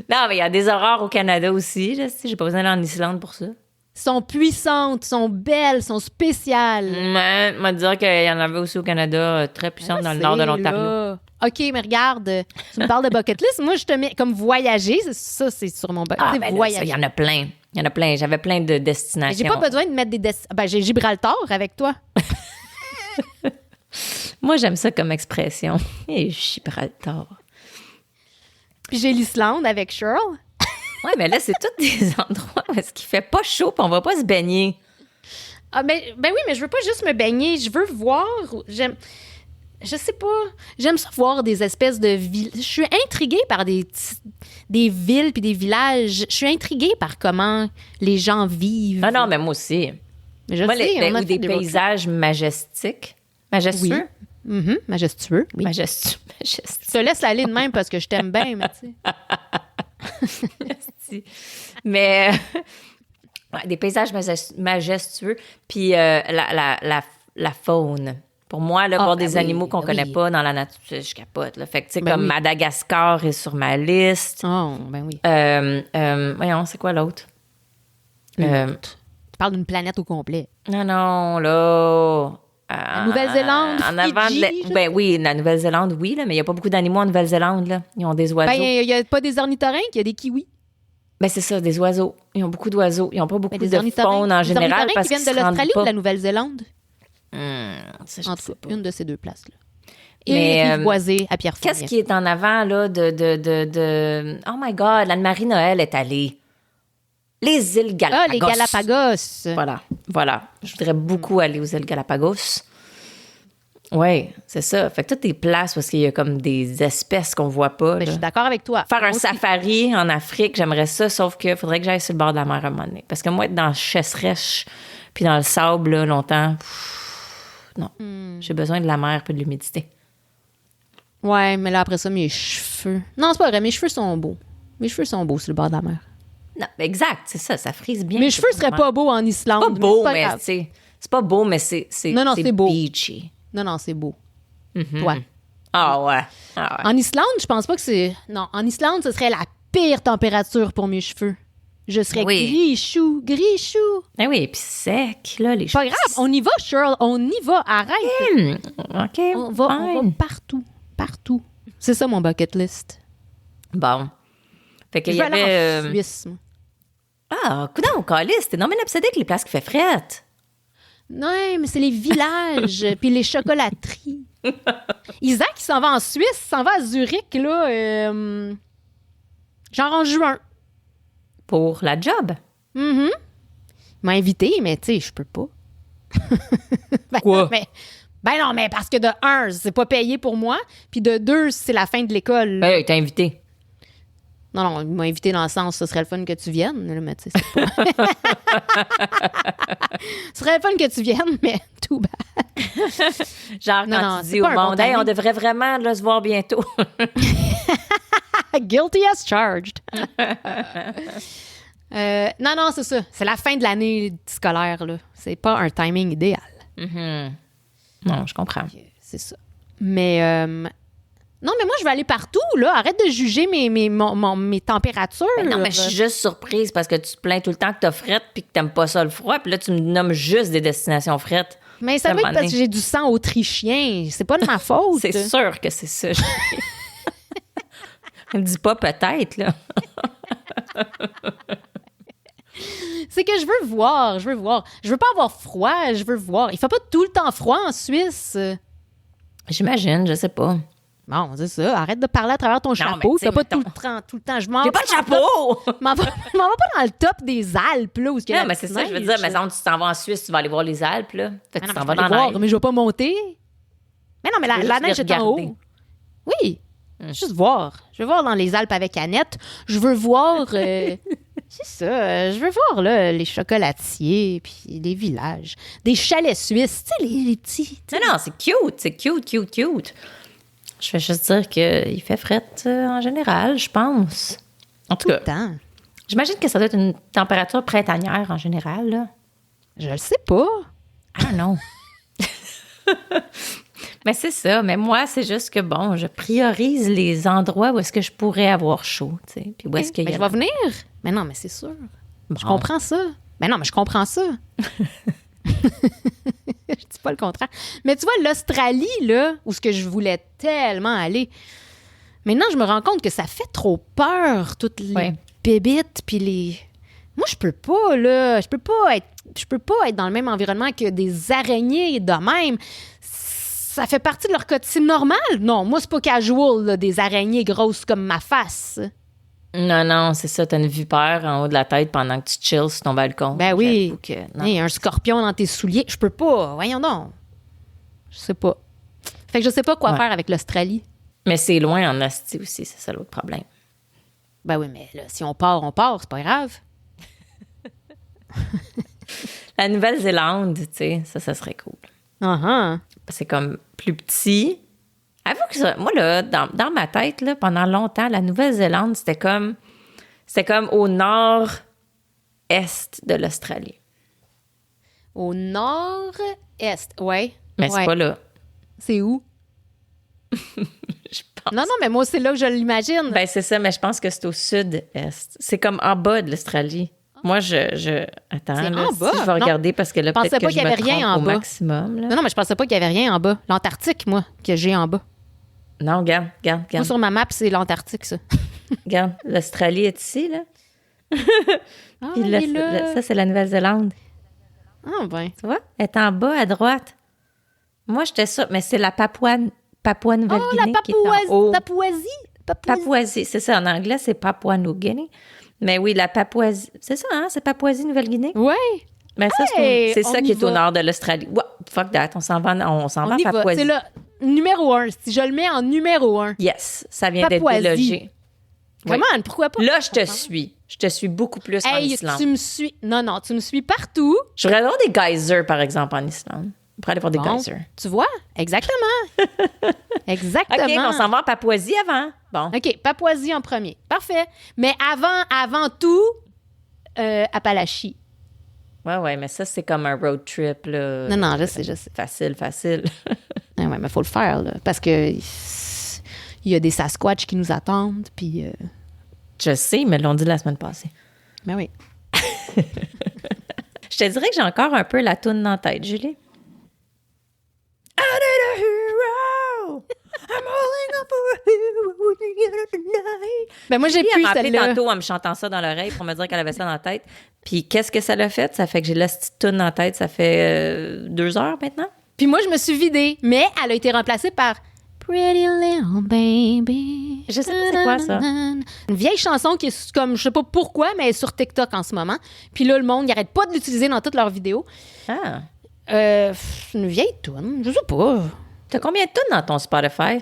Non, mais il y a des aurores au Canada aussi. Là, j'ai pas besoin d'aller en Islande pour ça. Sont puissantes, sont belles, sont spéciales. Mais on va dire qu'il y en avait aussi au Canada, très puissantes dans le nord de l'Ontario. Là. OK, mais regarde, tu me parles de bucket list. Moi, je te mets comme voyager. Ça, c'est sur mon bucket Ah, list. ben là, ça, Voyager. il y en a plein. Il y en a plein. J'avais plein de Mais destinations. j'ai pas besoin de mettre des Ben, j'ai Gibraltar avec toi. Moi, j'aime ça comme expression. Et Gibraltar. Puis j'ai l'Islande avec Cheryl. Ouais, mais là, c'est tous des endroits où est-ce qu'il fait pas chaud puis on va pas se baigner. Ah, ben oui, mais je veux pas juste me baigner. Je veux voir. Je sais pas. J'aime ça voir des espèces de villes. Je suis intriguée par des villes puis des villages. Je suis intriguée par comment les gens vivent. Ah non, mais moi aussi. Mais je Moi, sais, on a ou fait des road trips. paysages majestueux. Majestueux, oui. Majestueux. Je te laisse aller de même parce que je t'aime bien, mais tu sais. Mais ouais, des paysages majestueux. Puis la faune. Pour moi, là, voir des animaux qu'on connaît pas dans la nature, je capote. Là. Fait que, tu sais, comme Madagascar est sur ma liste. Oh, ben oui. Voyons, c'est quoi l'autre? Tu parles d'une planète au complet. Non, là... La Nouvelle-Zélande, en avant Fidji, ben oui, la Nouvelle-Zélande, oui, là, mais il n'y a pas beaucoup d'animaux en Nouvelle-Zélande. Là. Ils ont des oiseaux. Ben, il n'y a pas des ornithorynques, il y a des kiwis. Ben c'est ça, des oiseaux. Ils ont beaucoup d'oiseaux. Ils n'ont pas beaucoup Ben, de faune en général parce qu'ils qu'ils viennent de se rendent l'Australie ou pas. de la Nouvelle-Zélande? Ça, je En sais tout cas, pas. une de ces deux places-là. Mais, Et Rive Boisée à Pierrefonds. Qu'est-ce qui est en avant, là, de... Oh my God, l'Anne-Marie Noël est allée. Les îles Galapagos. Ah, les Galapagos. Voilà. Je voudrais beaucoup aller aux îles Galapagos. Oui, c'est ça. Fait que toutes les places où il y a comme des espèces qu'on voit pas. Ben, là. je suis d'accord avec toi. Faire un Aussi. safari en Afrique, j'aimerais ça, sauf qu'il faudrait que j'aille sur le bord de la mer à un moment donné. Parce que moi, être dans le chesse-rêche puis dans le sable, là, longtemps, non. J'ai besoin de la mer et de l'humidité. Ouais, mais là, après ça, mes cheveux... Non, c'est pas vrai, mes cheveux sont beaux. Mes cheveux sont beaux sur le bord de la mer. Non, exact, c'est ça, ça frise bien. Mes cheveux seraient pas beaux en Islande. C'est pas beau, c'est mais grave. c'est pas beau, mais c'est Non, c'est beau. beachy. Non, c'est beau. Toi. Ah ouais. En Islande, je pense pas que c'est... Non, en Islande, ce serait la pire température pour mes cheveux. Je serais gris-chou. Eh oui, puis sec, là, les Pas grave, on y va, Cheryl, on y va, arrête. OK, On va partout. C'est ça, mon bucket list. Bon. Fait qu'il Je y vais aller avait... en Suisse, moi. Ah, coudonc, calice, t'es non mais obsédé avec les places qui fait frette. Non, mais c'est les villages, puis les chocolateries. Isaac, il s'en va en Suisse, il s'en va à Zurich, là, genre en juin. Pour la job. Il m'a invité, mais tu sais, je peux pas. Quoi? Ben non, mais parce que de un, c'est pas payé pour moi, puis de deux, c'est la fin de l'école. Ben, il t'a invité. Non, il m'a invité dans le sens, ce serait le fun que tu viennes, là, mais tu sais, c'est pas... Ce serait le fun que tu viennes, mais tout bas. Genre, Non, quand non, tu c'est dis au pas un bon monde, hey, on timing. devrait vraiment là, se voir bientôt. Guilty as charged. Non, c'est ça. C'est la fin de l'année scolaire, là. C'est pas un timing idéal. Non, je comprends. C'est ça. Mais... Non, mais moi, je vais aller partout, là. Arrête de juger mes températures. Ben non, mais je suis juste surprise parce que tu te plains tout le temps que t'as frette puis que t'aimes pas ça le froid. Puis là, tu me nommes juste des destinations frettes. Mais ça doit être parce que j'ai du sang autrichien. C'est pas de ma faute. C'est sûr que c'est ça. Ne me dis pas peut-être, là. C'est que je veux voir. Je veux pas avoir froid, je veux voir. Il fait pas tout le temps froid en Suisse. J'imagine, je sais pas. Bon, c'est ça. Arrête de parler à travers ton chapeau. mais T'as pas mettons- tout le temps. Je m'en J'ai pas de chapeau! Je m'en vais pas dans le top des Alpes, là, où il y a Non, la mais c'est petite ça, je veux neige. dire, mais exemple, tu t'en vas en Suisse, tu vas aller voir les Alpes, là. Fait que Ah tu non, t'en mais vas je vais dans la voir, neige. mais je vais pas monter. Mais non, mais Je veux la juste neige les est en regarder. haut. Oui. Juste voir. Je veux voir dans les Alpes avec Annette. Je veux voir... c'est ça. Je veux voir, là, les chocolatiers, puis les villages. Des chalets suisses. Tu sais, les petits... Non, c'est cute. C'est cute. Je vais juste dire qu'il fait frette en général, je pense. En tout cas, Temps. j'imagine que ça doit être une température printanière en général, là. Je le sais pas. Ah non. Mais c'est ça. Mais moi, c'est juste que, bon, je priorise les endroits où est-ce que je pourrais avoir chaud, tu sais. Puis où est-ce qu'il y Mais a... je vais venir. Mais non, mais c'est sûr. Je Bon. comprends ça. Mais non, mais je comprends ça. Je dis pas le contraire. Mais tu vois, l'Australie, là, où ce que je voulais tellement aller, maintenant, je me rends compte que ça fait trop peur, toutes les Ouais. bébites, puis les... Moi, je peux pas, là. Je peux pas être dans le même environnement que des araignées de même. Ça fait partie de leur quotidien normal. Non, moi, c'est pas casual, là, des araignées grosses comme ma face. Non, c'est ça. T'as une vipère en haut de la tête pendant que tu chilles sur ton balcon. Ben oui. J'avoue que, non. Hey, un scorpion dans tes souliers, je peux pas. Voyons donc. Je sais pas. Fait que je sais pas quoi Ouais. faire avec l'Australie. Mais c'est loin en Asti aussi, c'est ça l'autre problème. Ben oui, mais là, si on part, c'est pas grave. La Nouvelle-Zélande, tu sais, ça serait cool. Uh-huh. C'est comme plus petit. Avoue que ça, moi, là, dans ma tête, là, pendant longtemps, la Nouvelle-Zélande, c'était comme au nord-est de l'Australie. Au nord-est, ouais. Mais c'est pas là. C'est où? Je pense. Non, mais moi, c'est là que je l'imagine. Ben, c'est ça, mais je pense que c'est au sud-est. C'est comme en bas de l'Australie. Moi, Attends, C'est là, en bas? si je vais regarder parce que là, Je pensais peut-être pas que je qu'il y me avait rien trompe en au bas. maximum. Là. Non, mais je pensais pas qu'il y avait rien en bas. L'Antarctique, moi, que j'ai en bas. Non, regarde. Moi, sur ma map, c'est l'Antarctique, ça. Regarde, l'Australie est ici, là. Ah, Puis il là, est là. ça, c'est la Nouvelle-Zélande. Ah, ben. Tu vois? Elle est en bas, à droite. Moi, j'étais sûre, mais c'est la Papouane-Nouvelle-Guinée la qui est en haut. Papouasie. Papouasie, c'est ça. En anglais, c'est Papouane-Nouvelle-Guinée. Mais oui, la Papouasie... C'est ça, hein? C'est Papouasie-Nouvelle-Guinée? Ouais. Mais ça, Hey, c'est on ça y qui est au va. nord de l'Australie. What? Fuck that. On s'en va On en y va. Papouasie. C'est le numéro 1. Si je le mets en numéro 1. Yes, ça vient d'être Papouasie. délogé. Oui. Comment? Pourquoi pas? Là, je te suis. Je te suis beaucoup plus en Hey, Islande. tu me suis. Non, tu me suis partout. Je voudrais avoir des geysers, par exemple, en Islande. On pourrait aller voir des Bon, geysers. tu vois? Exactement. Exactement. OK, on s'en va en Papouasie avant. Bon. OK, Papouasie en premier. Parfait. Mais avant tout, Appalachie. Ouais, mais ça, c'est comme un road trip, là. Non, je sais. Facile. Ah ouais, mais il faut le faire, là, parce que il y a des Sasquatch qui nous attendent, puis... Je sais, mais l'ont dit la semaine passée. Ben oui. Je te dirais que j'ai encore un peu la toune dans la tête, Julie. I need a hero. I'm holding up for a hero tonight. Ben moi, j'ai Puis plus elle m'a appelé celle-là. tantôt en me chantant ça dans l'oreille pour me dire qu'elle avait ça dans la tête. Puis qu'est-ce que ça l'a fait? Ça fait que j'ai la petite toune dans la tête. Ça fait 2 heures maintenant. Puis moi, je me suis vidée, mais elle a été remplacée par Pretty Little Baby. Je sais pas c'est quoi, ça. Une vieille chanson qui est comme, je sais pas pourquoi, mais elle est sur TikTok en ce moment. Puis là, le monde, il arrête pas de l'utiliser dans toutes leurs vidéos. Ah. Une vieille toune, je sais pas. T'as combien de tunes dans ton Spotify?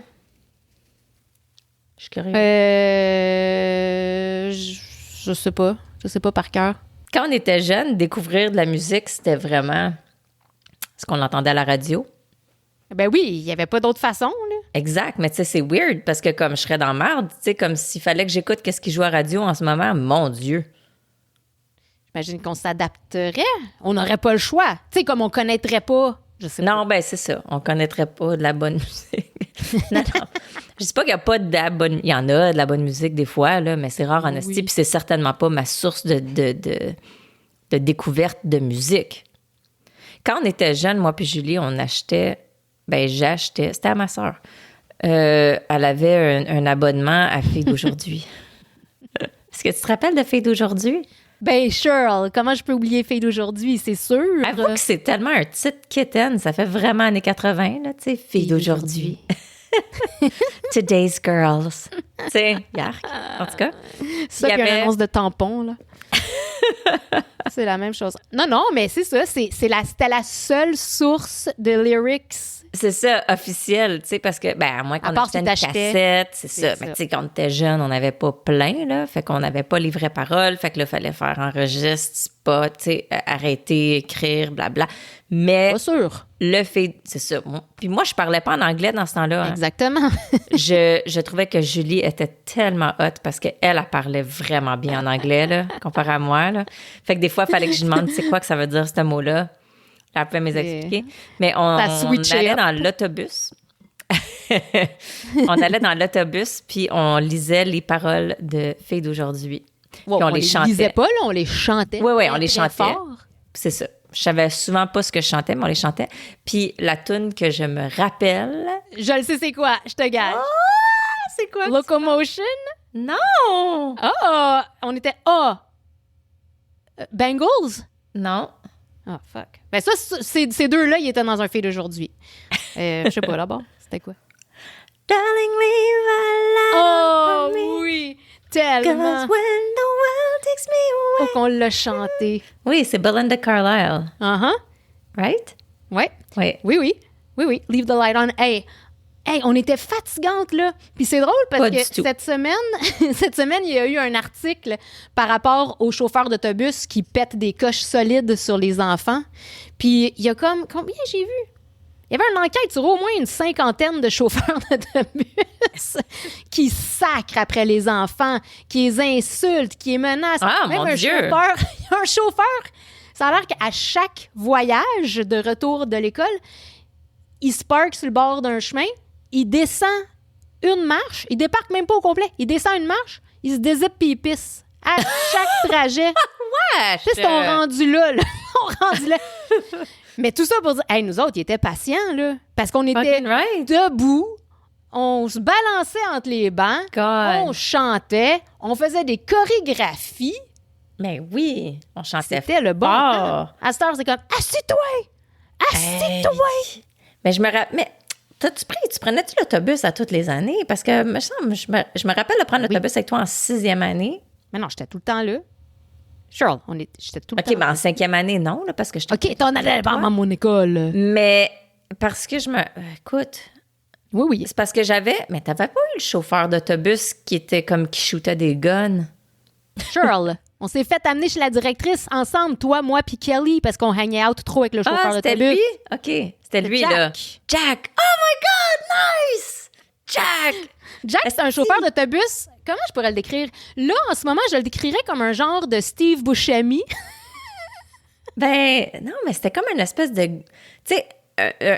Je suis curieuse. Je sais pas. Je sais pas par cœur. Quand on était jeune, découvrir de la musique, c'était vraiment ce qu'on entendait à la radio. Ben oui, il y avait pas d'autre façon, là. Exact, mais tu sais, c'est weird parce que comme je serais dans merde, tu sais, comme s'il fallait que j'écoute qu'est-ce qui joue à radio en ce moment, mon Dieu. J'imagine qu'on s'adapterait. On n'aurait pas le choix. Tu sais, comme on connaîtrait pas. Je sais pas. Non, ben c'est ça. On connaîtrait pas de la bonne musique. non. Je dis pas qu'il y a pas de la bonne... Il y en a de la bonne musique des fois, là, mais c'est rare en esti, puis c'est certainement pas ma source de découverte de musique. Quand on était jeunes, moi puis Julie, on achetait... Ben, j'achetais... C'était à ma sœur. Elle avait un abonnement à Filles d'aujourd'hui. Est-ce que tu te rappelles de Filles d'aujourd'hui? Ben, Cheryl, comment je peux oublier Fille d'aujourd'hui, c'est sûr. Avoue que c'est tellement un titre quétaine. Ça fait vraiment années 80, là, tu sais, Filles d'aujourd'hui. Today's girls. Tu sais, yark. En tout cas. Ça, puis une annonce de tampon, là. C'est la même chose. Non, mais c'est ça. C'était la seule source de lyrics. C'est ça, officiel, tu sais, parce que, ben, à moins qu'on achetait une cassette, c'est ça. Mais tu sais, quand on était jeune, on n'avait pas plein, là. Fait qu'on n'avait pas les vraies paroles. Fait que là, il fallait faire enregistre, spot, tu sais, arrêter, écrire, blabla. Mais. Pas sûr. Le fait. C'est ça. Puis moi, je parlais pas en anglais dans ce temps-là. Hein. Exactement. je trouvais que Julie était tellement hot parce qu'elle parlait vraiment bien en anglais, là, comparé à moi, là. Fait que des fois, il fallait que je demande c'est quoi que ça veut dire, ce mot-là. Elle pouvait m'expliquer. Mais on allait dans l'autobus. On allait dans l'autobus, puis on lisait les paroles de Filles d'aujourd'hui. Wow, puis on les chantait. On les lisait pas, là, on les chantait. Oui, on les très chantait. Fort. C'est ça. Je savais souvent pas ce que je chantais, mais on les chantait. Puis la toune que je me rappelle... Je le sais c'est quoi, je te gage. Ah, c'est quoi? Locomotion? Non! Ah! On était... Bengals? Non. Ah, fuck. Ben ça, ces deux-là, ils étaient dans un Fille d'aujourd'hui. Je sais pas, là-bas. C'était quoi? Darling, leave a Oh, light for me. oui! 'Cause Tellement. when the world takes me away. Faut qu'on l'a chanté. Oui, c'est Belinda Carlisle, Uh-huh. right? Ouais. Oui. Oui. Leave the light on. Hey, Hey, on était fatigantes, là. Puis c'est drôle parce Pas que du tout. cette semaine, il y a eu un article par rapport aux chauffeurs d'autobus qui pètent des coches solides sur les enfants. Puis il y a combien j'ai vu? Il y avait une enquête sur au moins une 50aine de chauffeurs d'autobus qui sacrent après les enfants, qui les insultent, qui les menacent. Ah, Même mon un Dieu! chauffeur, un chauffeur, ça a l'air qu'à chaque voyage de retour de l'école, il se parque sur le bord d'un chemin, il descend une marche, il débarque même pas au complet, il descend une marche, il se dézippe puis il pisse. À chaque trajet. Wesh! Tu sais, on rendu là. On rendu là. Mais tout ça pour dire, hey, nous autres, ils étaient patients, là. Parce qu'on était Fucking right. debout, on se balançait entre les bancs, God. on chantait, on faisait des chorégraphies. Mais oui, on chantait C'était le bon fort. temps. À cette heure, c'est comme, assis-toi! Assis-toi! Mais je me rappelle... Mais tu prenais-tu l'autobus à toutes les années? Parce que je me rappelle de prendre l'autobus avec toi en 6e année. Mais non, j'étais tout le temps là. Charles, j'étais tout le temps OK, mais là. en 5e année, non, là, parce que je OK, t'en allais pas à mon école. Mais parce que écoute, Oui, oui. c'est parce que mais t'avais pas eu le chauffeur d'autobus qui était comme qui shootait des guns? Charles, on s'est fait amener chez la directrice ensemble, toi, moi, puis Kelly, parce qu'on hangait out trop avec le chauffeur C'était d'autobus. lui? OK, c'était lui, Jack. là. Jack! Oh my God, nice! Jack! Jack, c'est un chauffeur d'autobus. Comment je pourrais le décrire? Là, en ce moment, je le décrirais comme un genre de Steve Buscemi. Ben, non, mais c'était comme une espèce de... Tu sais,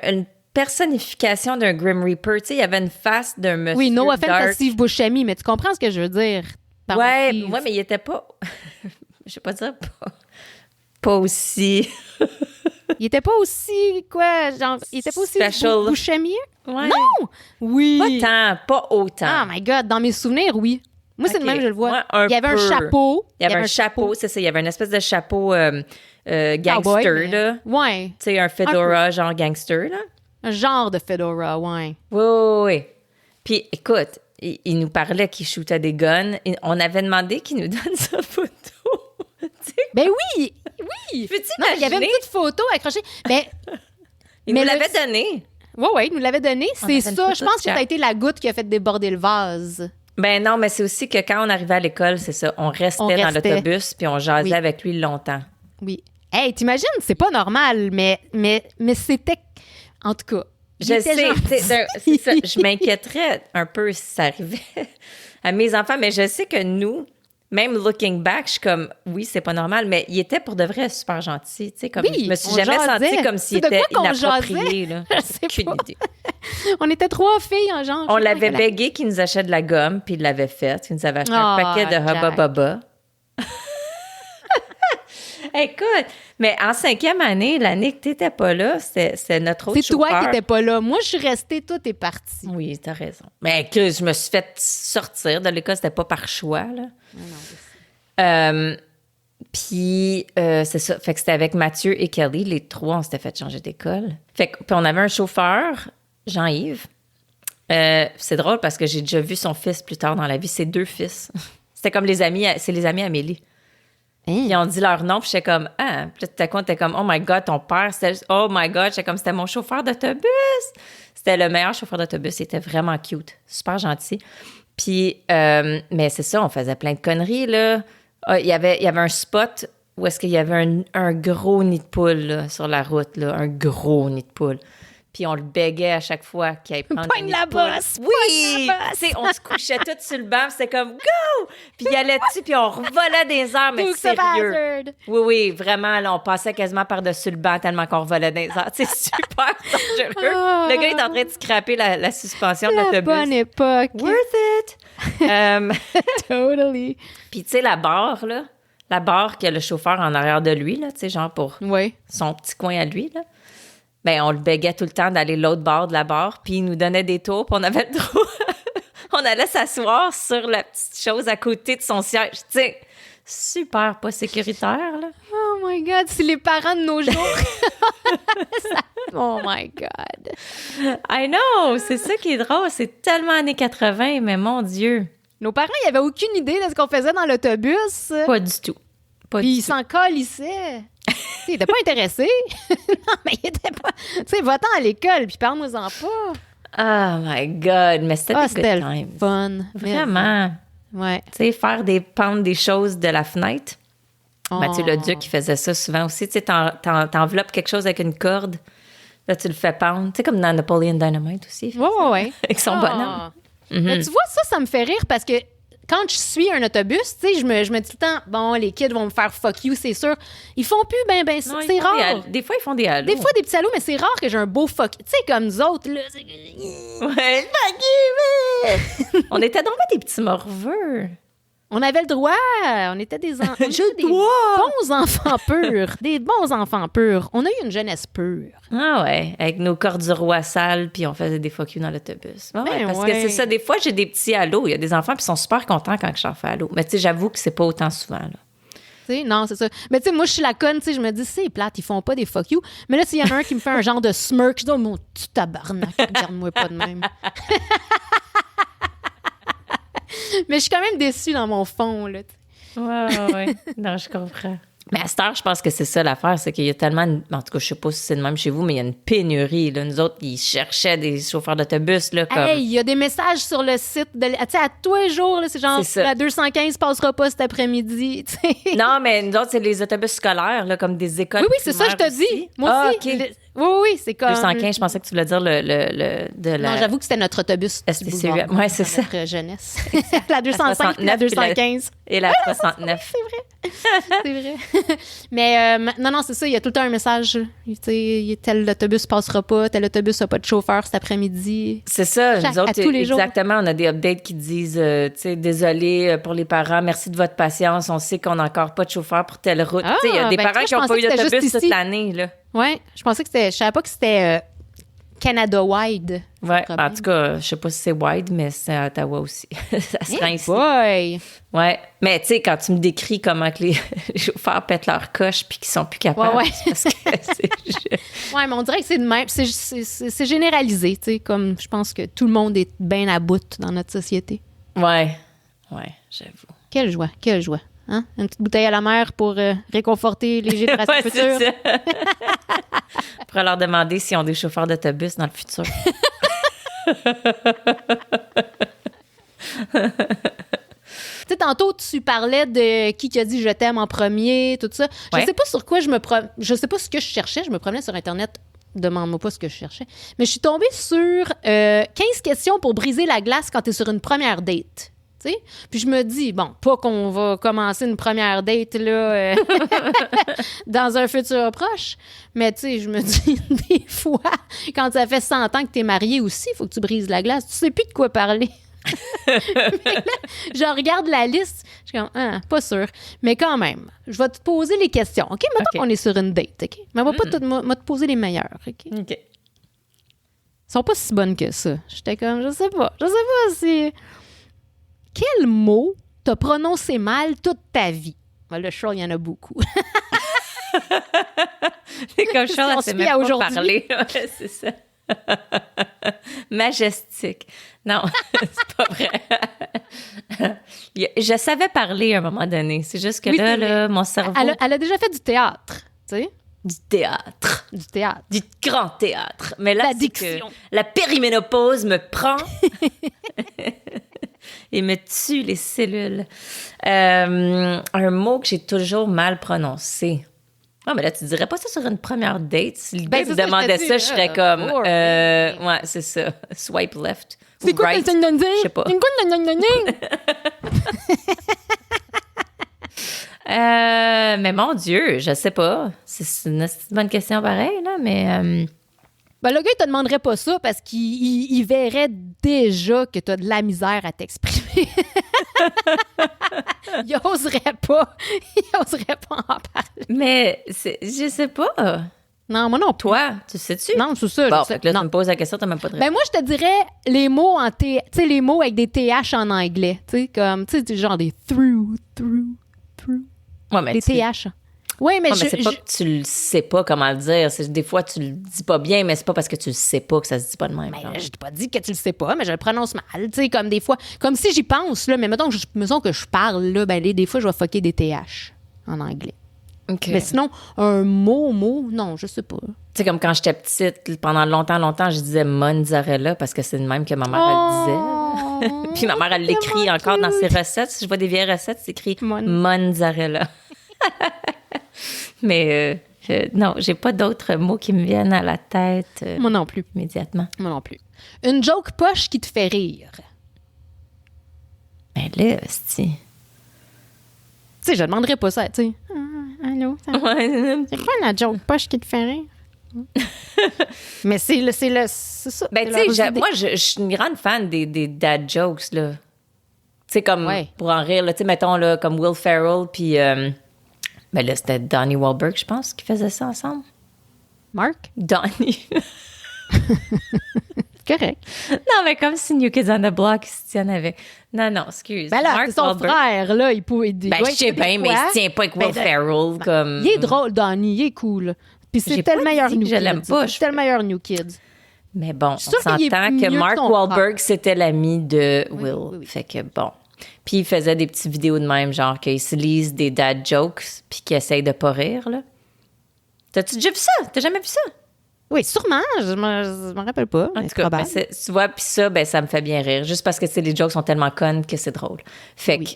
une personnification d'un Grim Reaper. Tu sais, il y avait une face d'un monsieur Oui, no offense à dark. Steve Buscemi, mais tu comprends ce que je veux dire. par Ouais, Steve. mais il était pas... je vais pas dire pas aussi... Il était pas aussi, quoi, genre, il était pas aussi Special. Buscemi? Ouais. Non! Oui! Pas autant. Oh my God, dans mes souvenirs, oui. Moi, c'est Ok. de même que je le vois. Ouais, un il y avait un peu. chapeau. Il y avait un chapeau, c'est ça. Il y avait une espèce de chapeau gangster, Cowboy, mais- là. Ouais. Tu sais, un fedora genre gangster, là. Un genre de fedora, ouais. Oui, oui, oui. Puis, écoute, il nous parlait qu'il shootait des guns. Et on avait demandé qu'il nous donne sa photo. Tu sais, Ben oui! Oui! peux-tu Non, il y avait une imaginer? petite photo accrochée. Ben, Il mais nous le- l'avait donné. ouais, il nous l'avait donné. On C'est avait une ça. photo Je pense de que ça a Jack. été la goutte qui a fait déborder le vase. Ben non, mais c'est aussi que quand on arrivait à l'école, c'est ça. On restait dans restait. l'autobus puis on jasait Oui. avec lui longtemps. Oui. Hey, t'imagines, c'est pas normal, mais c'était. En tout cas. il Je était sais, gentil. tu sais, c'est ça. Je m'inquiéterais un peu si ça arrivait à mes enfants, mais je sais que nous, même looking back, je suis comme, oui, c'est pas normal, mais il était pour de vrai super gentil. Tu sais, comme, Oui, je me suis on jamais jasait. sentie comme s'il C'est de était quoi qu'on inapproprié. Là. Je sais Aucune pas. idée. On était 3 filles en genre. On l'avait bégué qu'il nous achète de la gomme, puis il l'avait fait. Il nous avait acheté un Ah, paquet de Hubba Jack. Bubba. Écoute, mais en 5e année, l'année que t'étais pas là, c'est notre autre C'est toi chauffeur. qui n'étais pas là. Moi, je suis restée, toi, t'es partie. Oui, t'as raison. Mais que je me suis fait sortir de l'école, c'était pas par choix, là. Puis, c'est ça. Fait que c'était avec Mathieu et Kelly. Les 3, on s'était fait changer d'école. Fait que, puis on avait un chauffeur, Jean-Yves. C'est drôle parce que j'ai déjà vu son fils plus tard dans la vie. C'est 2 fils. C'était comme les amis Amélie. Hein? Ils ont dit leur nom, puis j'étais comme, ah. Puis là, tout à coup, on était comme, oh my God, ton père, c'était, oh my God. J'étais comme, c'était mon chauffeur d'autobus. C'était le meilleur chauffeur d'autobus. Il était vraiment cute, super gentil. Puis, mais c'est ça, on faisait plein de conneries, là. Il y avait un spot où est-ce qu'il y avait un gros nid de poule, là, sur la route, là. Un gros nid de poule. Puis on le bégait à chaque fois qu'il allait prendre Pogne un nid la de poule. bosse! Oui! Pogne la bosse! Tu sais, on se couchait tous sur le banc, puis c'était comme, go! Puis il allait dessus, puis on revolait des heures, mais Dukes of sérieux. Hazzard. Oui, oui, vraiment, là, on passait quasiment par-dessus le banc tellement qu'on revolait des heures. C'est super dangereux. Ah. Le gars est en train de scraper la suspension de La l'autobus. bonne époque. Worth it! Totally. Puis, tu sais, la barre, là, la barre que le chauffeur en arrière de lui, là, tu sais, genre pour Oui. son petit coin à lui, là. Ben, on le bégait tout le temps d'aller l'autre bord de la barre, puis il nous donnait des tours, puis on avait le droit. On allait s'asseoir sur la petite chose à côté de son siège. Tu sais, super pas sécuritaire, là. Oh my God, c'est les parents de nos jours. Oh my God. I know, c'est ça qui est drôle. C'est tellement années 80, mais mon Dieu. Nos parents, ils avaient aucune idée de ce qu'on faisait dans l'autobus. Pas du tout. Pas Puis du ils s'en calissaient. Ils n'étaient pas intéressés. Non, mais ils étaient pas. Tu sais, va-t'en à l'école, puis parle-nous-en pas. Oh my God, mais c'était des c'était good le times. fun. Vraiment. Ouais. Tu sais, pendre des choses de la fenêtre. Mathieu Leduc, qui faisait ça souvent aussi. Tu sais, t'enveloppes quelque chose avec une corde, là, tu le fais pendre. Tu sais, comme dans Napoleon Dynamite aussi. Ouais. Avec son bonhomme. Mais tu vois, ça me fait rire parce que quand je suis un autobus, tu sais, je me dis tout le temps, bon, les kids vont me faire fuck you, c'est sûr. Ils font plus ben ça. Non, C'est rare. des fois, ils font des halos. Des fois, des petits halos, mais c'est rare que j'ai un beau fuck. Tu sais, comme nous autres, là. Ouais, fuck you, man! On était donc des petits morveux. On avait le droit. On était des enfants. J'ai le droit. Bons enfants purs. Des bons enfants purs. On a eu une jeunesse pure. Ah ouais, avec nos cordes du roi sales, puis on faisait des fuck you dans l'autobus. Ah ouais, parce que c'est ça, des fois, j'ai des petits halos. Il y a des enfants qui sont super contents quand je leur fais allô. Mais tu sais, j'avoue que c'est pas autant souvent, là. Tu sais, non, c'est ça. Mais tu sais, moi, je suis la conne, tu sais, je me dis, c'est plate, ils font pas des fuck you. Mais là, s'il y en a un qui me fait un genre de smirk, je dis, oh mon petit tabarnak, regarde-moi pas de même. Mais je suis quand même déçue dans mon fond, là. Ouais. Non, je comprends. Mais à cette heure, je pense que c'est ça l'affaire, c'est qu'il y a tellement... En tout cas, je sais pas si c'est de même chez vous, mais il y a une pénurie, là. Nous autres, ils cherchaient des chauffeurs d'autobus, là, comme... Hey, il y a des messages sur le site. Tu sais, à tous les jours, là, c'est genre, la 215 passera pas cet après-midi, tu sais. Non, mais nous autres, c'est les autobus scolaires, là, comme des écoles. Oui, c'est ça, je te dis. Moi aussi. OK. Oui, c'est comme... 215, je pensais que tu voulais dire de la... Non, j'avoue que c'était notre autobus. SPCU. Oui, c'est ça. Notre jeunesse. La 205 et la 215. Et la 69. C'est vrai. Mais non, c'est ça. Il y a tout le temps un message. Tu sais, tel autobus passera pas, tel autobus n'a pas de chauffeur cet après-midi. C'est ça. Nous autres, à tous les jours. exactement. On a des updates qui disent, tu sais, désolé pour les parents, merci de votre patience. On sait qu'on n'a encore pas de chauffeur pour telle route. Tu sais, il y a des parents qui n'ont pas eu d'autobus toute l'année, là. Oui, je pensais que c'était... Je savais pas que c'était Canada-wide. Ouais, en tout cas, je sais pas si c'est wide, mais c'est à Ottawa aussi. Ça se rend ici. Boy. Ouais, mais tu sais, quand tu me décris comment que les chauffeurs pètent leur coche puis qu'ils sont plus capables, c'est parce que c'est... Ouais, mais on dirait que c'est de même. C'est généralisé, tu sais, comme je pense que tout le monde est bien à bout dans notre société. Ouais, j'avoue. Quelle joie. Hein? Une petite bouteille à la mer pour réconforter les générations futures. C'est ça. Pour leur demander s'ils ont des chauffeurs d'autobus dans le futur. Tu sais, tantôt, tu parlais de qui a dit je t'aime en premier, tout ça. Je sais pas sur quoi je sais pas ce que je cherchais. Je me promenais sur Internet. Demande-moi pas ce que je cherchais. Mais je suis tombée sur 15 questions pour briser la glace quand tu es sur une première date. T'sais? Puis je me dis, bon, pas qu'on va commencer une première date là, dans un futur proche, mais tu sais, je me dis, des fois, quand ça fait 100 ans que t'es marié aussi, il faut que tu brises la glace. Tu sais plus de quoi parler. Mais là, je regarde la liste, je suis comme, pas sûr. Mais quand même, je vais te poser les questions, OK? Mettons qu'on est sur une date, OK? Mais on va pas te poser les meilleures, OK? OK. Elles sont pas si bonnes que ça. J'étais comme, je sais pas si... Quel mot t'as prononcé mal toute ta vie? Ben, le Charles, il y en a beaucoup. C'est comme Charles, elle sait même pas aujourd'hui. parler. Ouais, c'est ça. Majestique. Non, c'est pas vrai. Je savais parler à un moment donné. C'est juste que là, mon cerveau... Elle a déjà fait du théâtre, tu sais? Du théâtre. Du grand théâtre. Mais là, c'est que la périménopause me prend... et me tue les cellules. Un mot que j'ai toujours mal prononcé. Ah, mais là, tu dirais pas ça sur une première date. Si le gars me demandait ça, je serais comme... ouais, c'est ça. Swipe left. C'est quoi right. Je sais pas. Mais mon Dieu, je sais pas. C'est une bonne question pareille, là, mais... Ben, le gars, il te demanderait pas ça parce qu'il verrait déjà que tu as de la misère à t'exprimer. Il oserait pas en parler. Mais je sais pas. Non, moi non. Toi, tu sais-tu? Non, c'est ça. Bon, fait que là, tu me poses la question, t'as même pas de réponse. Ben moi, je te dirais les mots tu sais, les mots avec des TH en anglais. Tu sais, comme, tu sais, genre des through. Ouais, mais des TH. Oui, mais c'est pas que tu le sais pas comment le dire. Des fois, tu le dis pas bien, mais c'est pas parce que tu le sais pas que ça se dit pas de même. Ben, je t'ai pas dit que tu le sais pas, mais je le prononce mal. Tu sais, comme des fois, comme si j'y pense, là, mais mettons que je parle, là, ben, des fois, je vais fucker des TH en anglais. OK. Mais sinon, un mot, non, je sais pas. Tu sais, comme quand j'étais petite, pendant longtemps, je disais mozzarella parce que c'est le même que ma mère, elle disait. Puis ma mère, elle l'écrit encore dans ses recettes. Si je vois des vieilles recettes, c'est écrit mozzarella. Mais non, j'ai pas d'autres mots qui me viennent à la tête. Moi non plus. Immédiatement. Moi non plus. Une joke poche qui te fait rire. Ben là, c'est... Tu sais, je demanderais pas ça, tu sais. Allô? C'est quoi la joke poche qui te fait rire? Mais c'est ça. Ben, tu sais, moi, je suis une grande fan des dad jokes, là. Tu sais, comme, pour en rire, là, tu sais, mettons, là, comme Will Ferrell, puis, ben là, c'était Donnie Wahlberg, je pense, qui faisait ça ensemble. Mark? Donnie. Correct. Non, mais comme si New Kids on the Block se tienne avec. Non, excuse. Ben là, Mark c'est son Wahlberg. frère, là, il pouvait... Ben, je sais bien, mais il se tient pas avec Will Ferrell, comme... Il est drôle, Donnie, il est cool. Puis c'était le meilleur New Kids. Je l'aime pas. C'était le meilleur New Kids. Mais bon, on sûre qu'il est s'entend que mieux Mark que son Wahlberg, frère. c'était l'ami de Will. oui. Fait que bon. Puis il faisait des petites vidéos de même, genre qu'il se lise des dad jokes, puis qu'il essaye de pas rire, là. T'as-tu déjà vu ça? T'as jamais vu ça? Oui, sûrement. Je m'en rappelle pas. En Mais tout cas, ben, tu vois, puis ça, ben, ça me fait bien rire. Juste parce que les jokes sont tellement connes que c'est drôle. Fait que,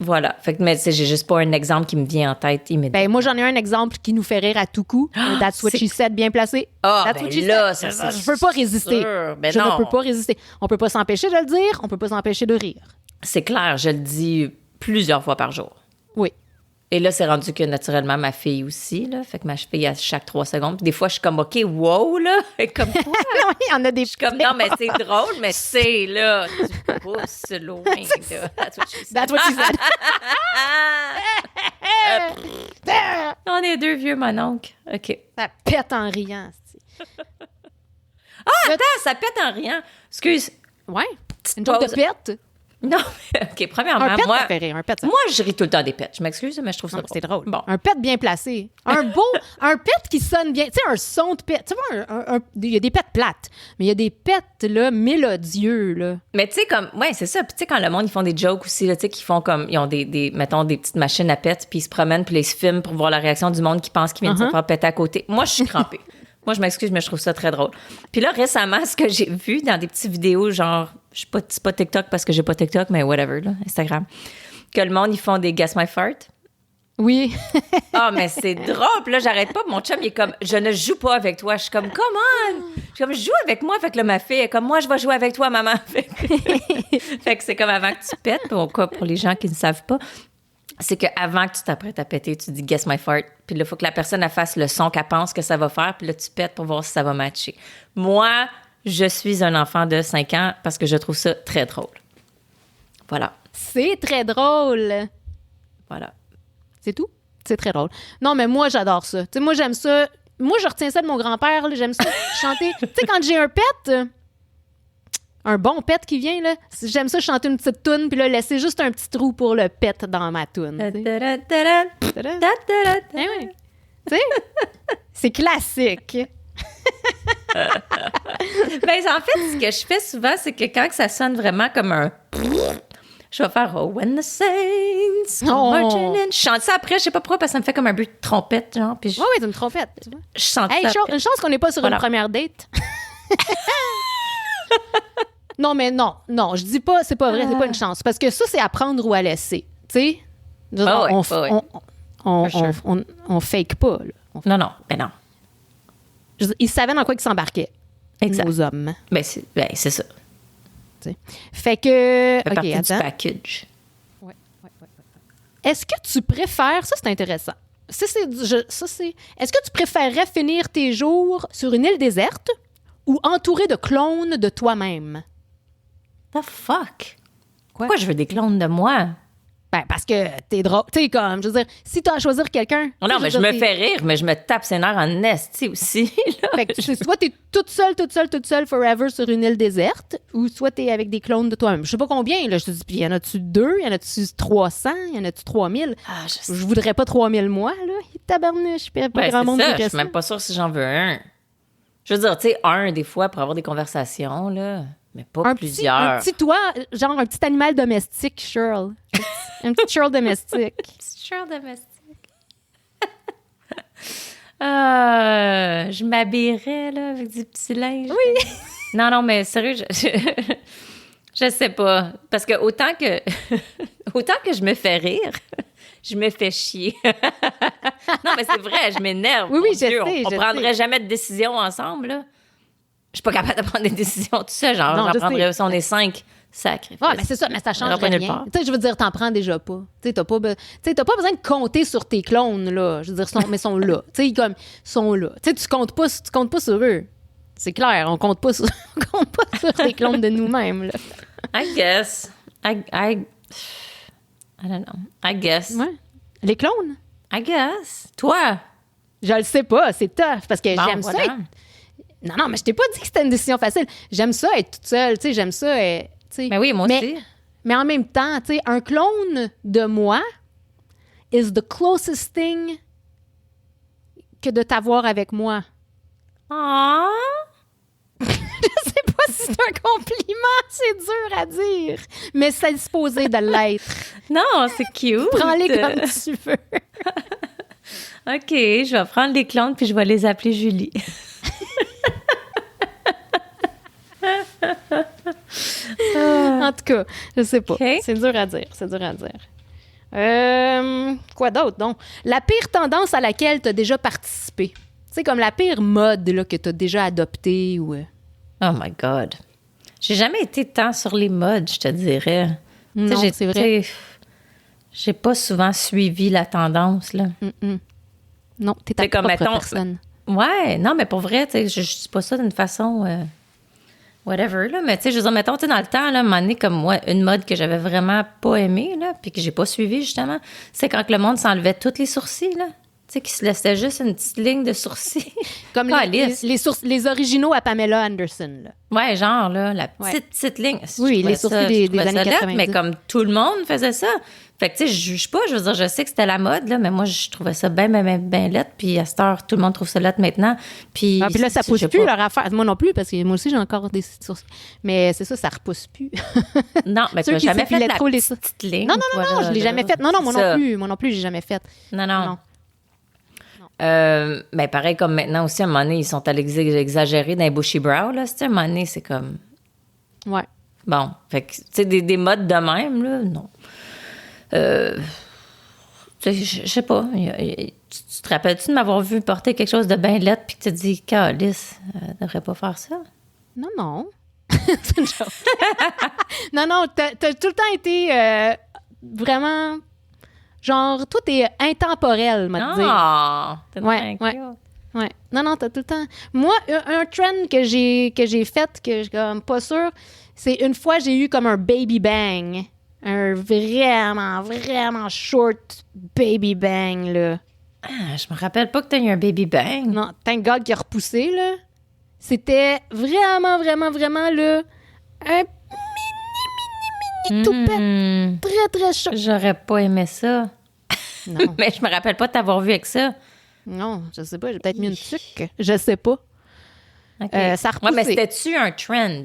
voilà. Fait que, mais tu sais, j'ai juste pas un exemple qui me vient en tête immédiatement. Ben, moi, j'en ai un exemple qui nous fait rire à tout coup. That's what she said, bien placé. Ah, That's ben what she là, said. ça, Je peux pas résister. sûr. Ben je non. ne peux pas résister. On peut pas s'empêcher de le dire, on peut pas s'empêcher de rire. C'est clair, je le dis plusieurs fois par jour. Oui. Et là, c'est rendu que naturellement, ma fille aussi, là. Fait que ma fille, à chaque 3 secondes. Puis des fois, je suis comme, OK, wow, là. Comme quoi? Oui, il y en a des Je suis comme, non, mais c'est drôle, mais c'est là, tu pousses loin, là. That's what she said. That's what she said. On est deux vieux mononcle. OK. Ça pète en riant. Ah, attends, ça pète en riant. Excuse. Ouais. Une joke de pause. pète. Non, mais OK, premièrement, Un pet, moi, ça fait rire. Un pet, ça. moi, je ris tout le temps des pets. Je m'excuse, mais je trouve ça Non, c'est drôle. Bon. Un pet bien placé. Un pet qui sonne bien. Tu sais, un son de pet. Tu vois, il y a des pets plates, mais il y a des pets, là, mélodieux, là. Mais tu sais, comme, ouais, c'est ça. Puis tu sais, quand le monde, ils font des jokes aussi, là, tu sais, qu'ils font comme, ils ont mettons, des petites machines à pets, puis ils se promènent, puis ils se filment pour voir la réaction du monde qui pense qu'ils viennent de se faire péter à côté. Moi, je suis crampée. Moi, je m'excuse, mais je trouve ça très drôle. Puis là, récemment, ce que j'ai vu dans des petites vidéos, genre, c'est pas TikTok parce que j'ai pas TikTok, mais whatever, là, Instagram, que le monde, ils font des Guess My Fart. Oui. Ah, mais c'est drôle. Puis là, j'arrête pas. Mon chum, il est comme, je ne joue pas avec toi. Je suis comme, come on. Je suis comme, joue avec moi. Fait que là, ma fille est comme, moi, je vais jouer avec toi, maman. Fait que c'est comme avant que tu pètes. Pour les gens qui ne savent pas, c'est qu'avant que tu t'apprêtes à péter, tu dis Guess My Fart. Puis là, il faut que la personne elle fasse le son qu'elle pense que ça va faire. Puis là, tu pètes pour voir si ça va matcher. Moi, je suis un enfant de 5 ans parce que je trouve ça très drôle. Voilà. C'est très drôle. Voilà. C'est tout? C'est très drôle. Non, mais moi, j'adore ça. Tu sais, moi, j'aime ça. Moi, je retiens ça de mon grand-père. Là. J'aime ça chanter. Tu sais, quand j'ai un pet, un bon pet qui vient, là, j'aime ça chanter une petite toune, puis là, laisser juste un petit trou pour le pet dans ma toune. Tu sais, c'est classique. Ben, en fait, ce que je fais souvent, c'est que quand ça sonne vraiment comme un... Je vais faire « Oh, when the saints come marching in ». Je chante ça après, je sais pas pourquoi, parce que ça me fait comme un but de trompette, genre. Puis Oui, c'est une trompette. Tu vois. je chante Hey, ça après. une chance qu'on n'est pas sur une première date. Non, mais non, je dis pas, c'est pas vrai, c'est pas une chance. Parce que ça, c'est à prendre ou à laisser. Tu sais? On fake pas, là. Non, ben non. Ils savaient dans quoi ils s'embarquaient. Exact. Nos hommes. Ben, c'est ça. T'sais. Fait que... Ça fait partie attends. du package. Ouais. Est-ce que tu préfères... Ça, c'est intéressant. Est-ce que tu préférerais finir tes jours sur une île déserte ou entouré de clones de toi-même? The fuck? Pourquoi je veux des clones de moi? Ben, parce que t'es drôle. Tu sais, comme, je veux dire, si t'as à choisir quelqu'un... Non, mais je me fais rire, mais je me tape ses nerfs en esti aussi. Là. Fait que soit t'es toute seule forever sur une île déserte, ou soit t'es avec des clones de toi-même. Je sais pas combien, là. Je te dis, puis y en a-tu 2? Y en a-tu 300? Y en a-tu 3000? Ah, Je voudrais pas 3000 mois, là. Tabarnouche, pas grand monde ça, qui je ferait suis même pas sûre si j'en veux un. Je veux dire, tu sais, un, des fois, pour avoir des conversations, là, mais pas plusieurs. Un petit toit, genre un petit animal domestique, Shirl. Un petit Shirl domestique. Petit Shirl domestique. Je m'habillerais, là, avec du petit linge. Oui. Non, mais sérieux, je sais pas. Parce que autant que je me fais rire, je me fais chier. Non, mais c'est vrai, je m'énerve. Oui, mon je Dieu. sais, On je prendrait sais. jamais de décision ensemble, là. Je suis pas capable de prendre des décisions tout seul. Genre, Non, j'en je prendrais sais. si on est 5. Sacrifice. Ouais, mais c'est ça, mais ça change On va pas nulle rien. part. Tu sais, je veux dire, t'en prends déjà pas. Tu sais, t'as pas besoin de compter sur tes clones, là. Je veux dire, mais ils sont là. Tu sais, comme, ils sont là. Tu sais, tu comptes pas sur eux. C'est clair, on compte pas sur les clones de nous-mêmes, là. I guess. I don't know. I guess. Ouais. Les clones? I guess. Toi? Je le sais pas, c'est tough, parce que Bon, j'aime ça voilà. être... Non, mais je t'ai pas dit que c'était une décision facile. J'aime ça être toute seule, tu sais, j'aime ça être... tu sais. Ben oui, moi aussi. Mais en même temps, tu sais, un clone de moi is the closest thing que de t'avoir avec moi. Ah. Je sais pas si c'est un compliment, c'est dur à dire, mais c'est supposé de l'être. Non, c'est cute. Prends-les comme tu veux. OK, je vais prendre les clones puis je vais les appeler Julie. En tout cas, je sais pas. OK. C'est dur à dire, quoi d'autre, donc? La pire tendance à laquelle tu as déjà participé. Tu sais, comme la pire mode là, que tu as déjà adoptée ou... Oh my God. J'ai jamais été tant sur les modes, je te dirais. Non, Tu sais, c'est vrai. J'ai pas souvent suivi la tendance, là. Non, t'es ta C'est comme, propre mettons, personne. Ouais, non, mais pour vrai, tu sais, je dis pas ça d'une façon... whatever, là. Mais tu sais, je veux dire, mettons, tu sais, dans le temps, là, à un moment donné, comme moi, une mode que j'avais vraiment pas aimée, là, puis que j'ai pas suivie, justement, c'est quand que le monde s'enlevait tous les sourcils, là. Tu sais, qui se laissait juste une petite ligne de sourcils. Comme les originaux à Pamela Anderson, là. Ouais, genre, là, la Ouais. petite ligne. Oui, Je trouvais les sourcils des je trouvais années ça laid, 90. mais comme tout le monde faisait ça. Fait que, tu sais, je juge pas. Je veux dire, je sais que c'était la mode, là, mais moi, je trouvais ça bien laid. Puis à cette heure, tout le monde trouve ça laid maintenant. Puis Ah, puis là, ça je pousse sais plus pas. leur affaire. Moi non plus, parce que moi aussi, j'ai encore des sourcils. Mais c'est ça repousse plus. Non, mais tu Ceux n'as qui jamais fait s'épilaient la trop les- petite ligne. Non, toi, je là, l'ai jamais fait. Non, moi C'est ça. non plus. Moi non plus, j'ai jamais fait. Non. Ben pareil comme maintenant aussi, à un moment donné, ils sont allés exagérer dans les bushy brows, là. À un moment donné, c'est comme... Ouais. Bon, fait que, tu sais, des modes de même, là, non. Tu sais, je sais pas. Tu te rappelles-tu de m'avoir vu porter quelque chose de bien laid puis que tu te dis, Calice, devrait pas faire ça? Non. C'est une joke. non, t'as tout le temps été vraiment... Genre, tout est intemporel, m'a dit. Ah! T'es Ouais, bien ouais. cute. Ouais. Non, t'as tout le temps. Moi, un trend que j'ai fait, que je suis comme pas sûre, c'est une fois, j'ai eu comme un baby bang. Un vraiment short baby bang, là. Ah, je me rappelle pas que t'as eu un baby bang. Non, thank God qu'il a repoussé, là. C'était vraiment, là, un tout très short. J'aurais pas aimé ça. Non, Mais je me rappelle pas de t'avoir vu avec ça. non, je sais pas, j'ai peut-être mis une tuque. Je sais pas. OK. Ça a repoussé. Ouais, mais c'était-tu un trend?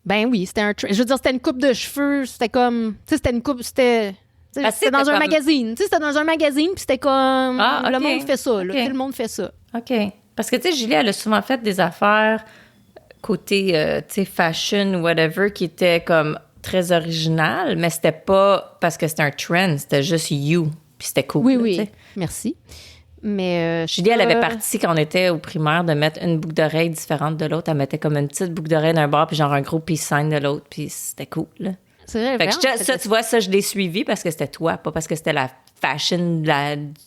Ben oui, c'était je veux dire, c'était une coupe de cheveux, c'était comme... Tu sais, c'était une coupe... C'était... tu sais, Parce que C'était dans c'était un comme- magazine. Tu sais, c'était dans un magazine, puis c'était comme... Ah, Le ok, monde fait ça, là. ok. Tout le monde fait ça. OK. Parce que, tu sais, Julie, elle a souvent fait des affaires côté, tu sais, fashion ou whatever, qui étaient comme très originales, mais c'était pas parce que c'était un trend, c'était juste you, puis c'était cool. Oui, là, oui. tu sais. Merci. Mais... Julie, elle avait parti quand on était au primaire de mettre une boucle d'oreille différente de l'autre. Elle mettait comme une petite boucle d'oreille d'un bord, puis genre un gros peace sign de l'autre, puis c'était cool, là. C'est vrai, Fait que vraiment, ça, tu vois, ça, je l'ai suivi parce que c'était toi, pas parce que c'était la fashion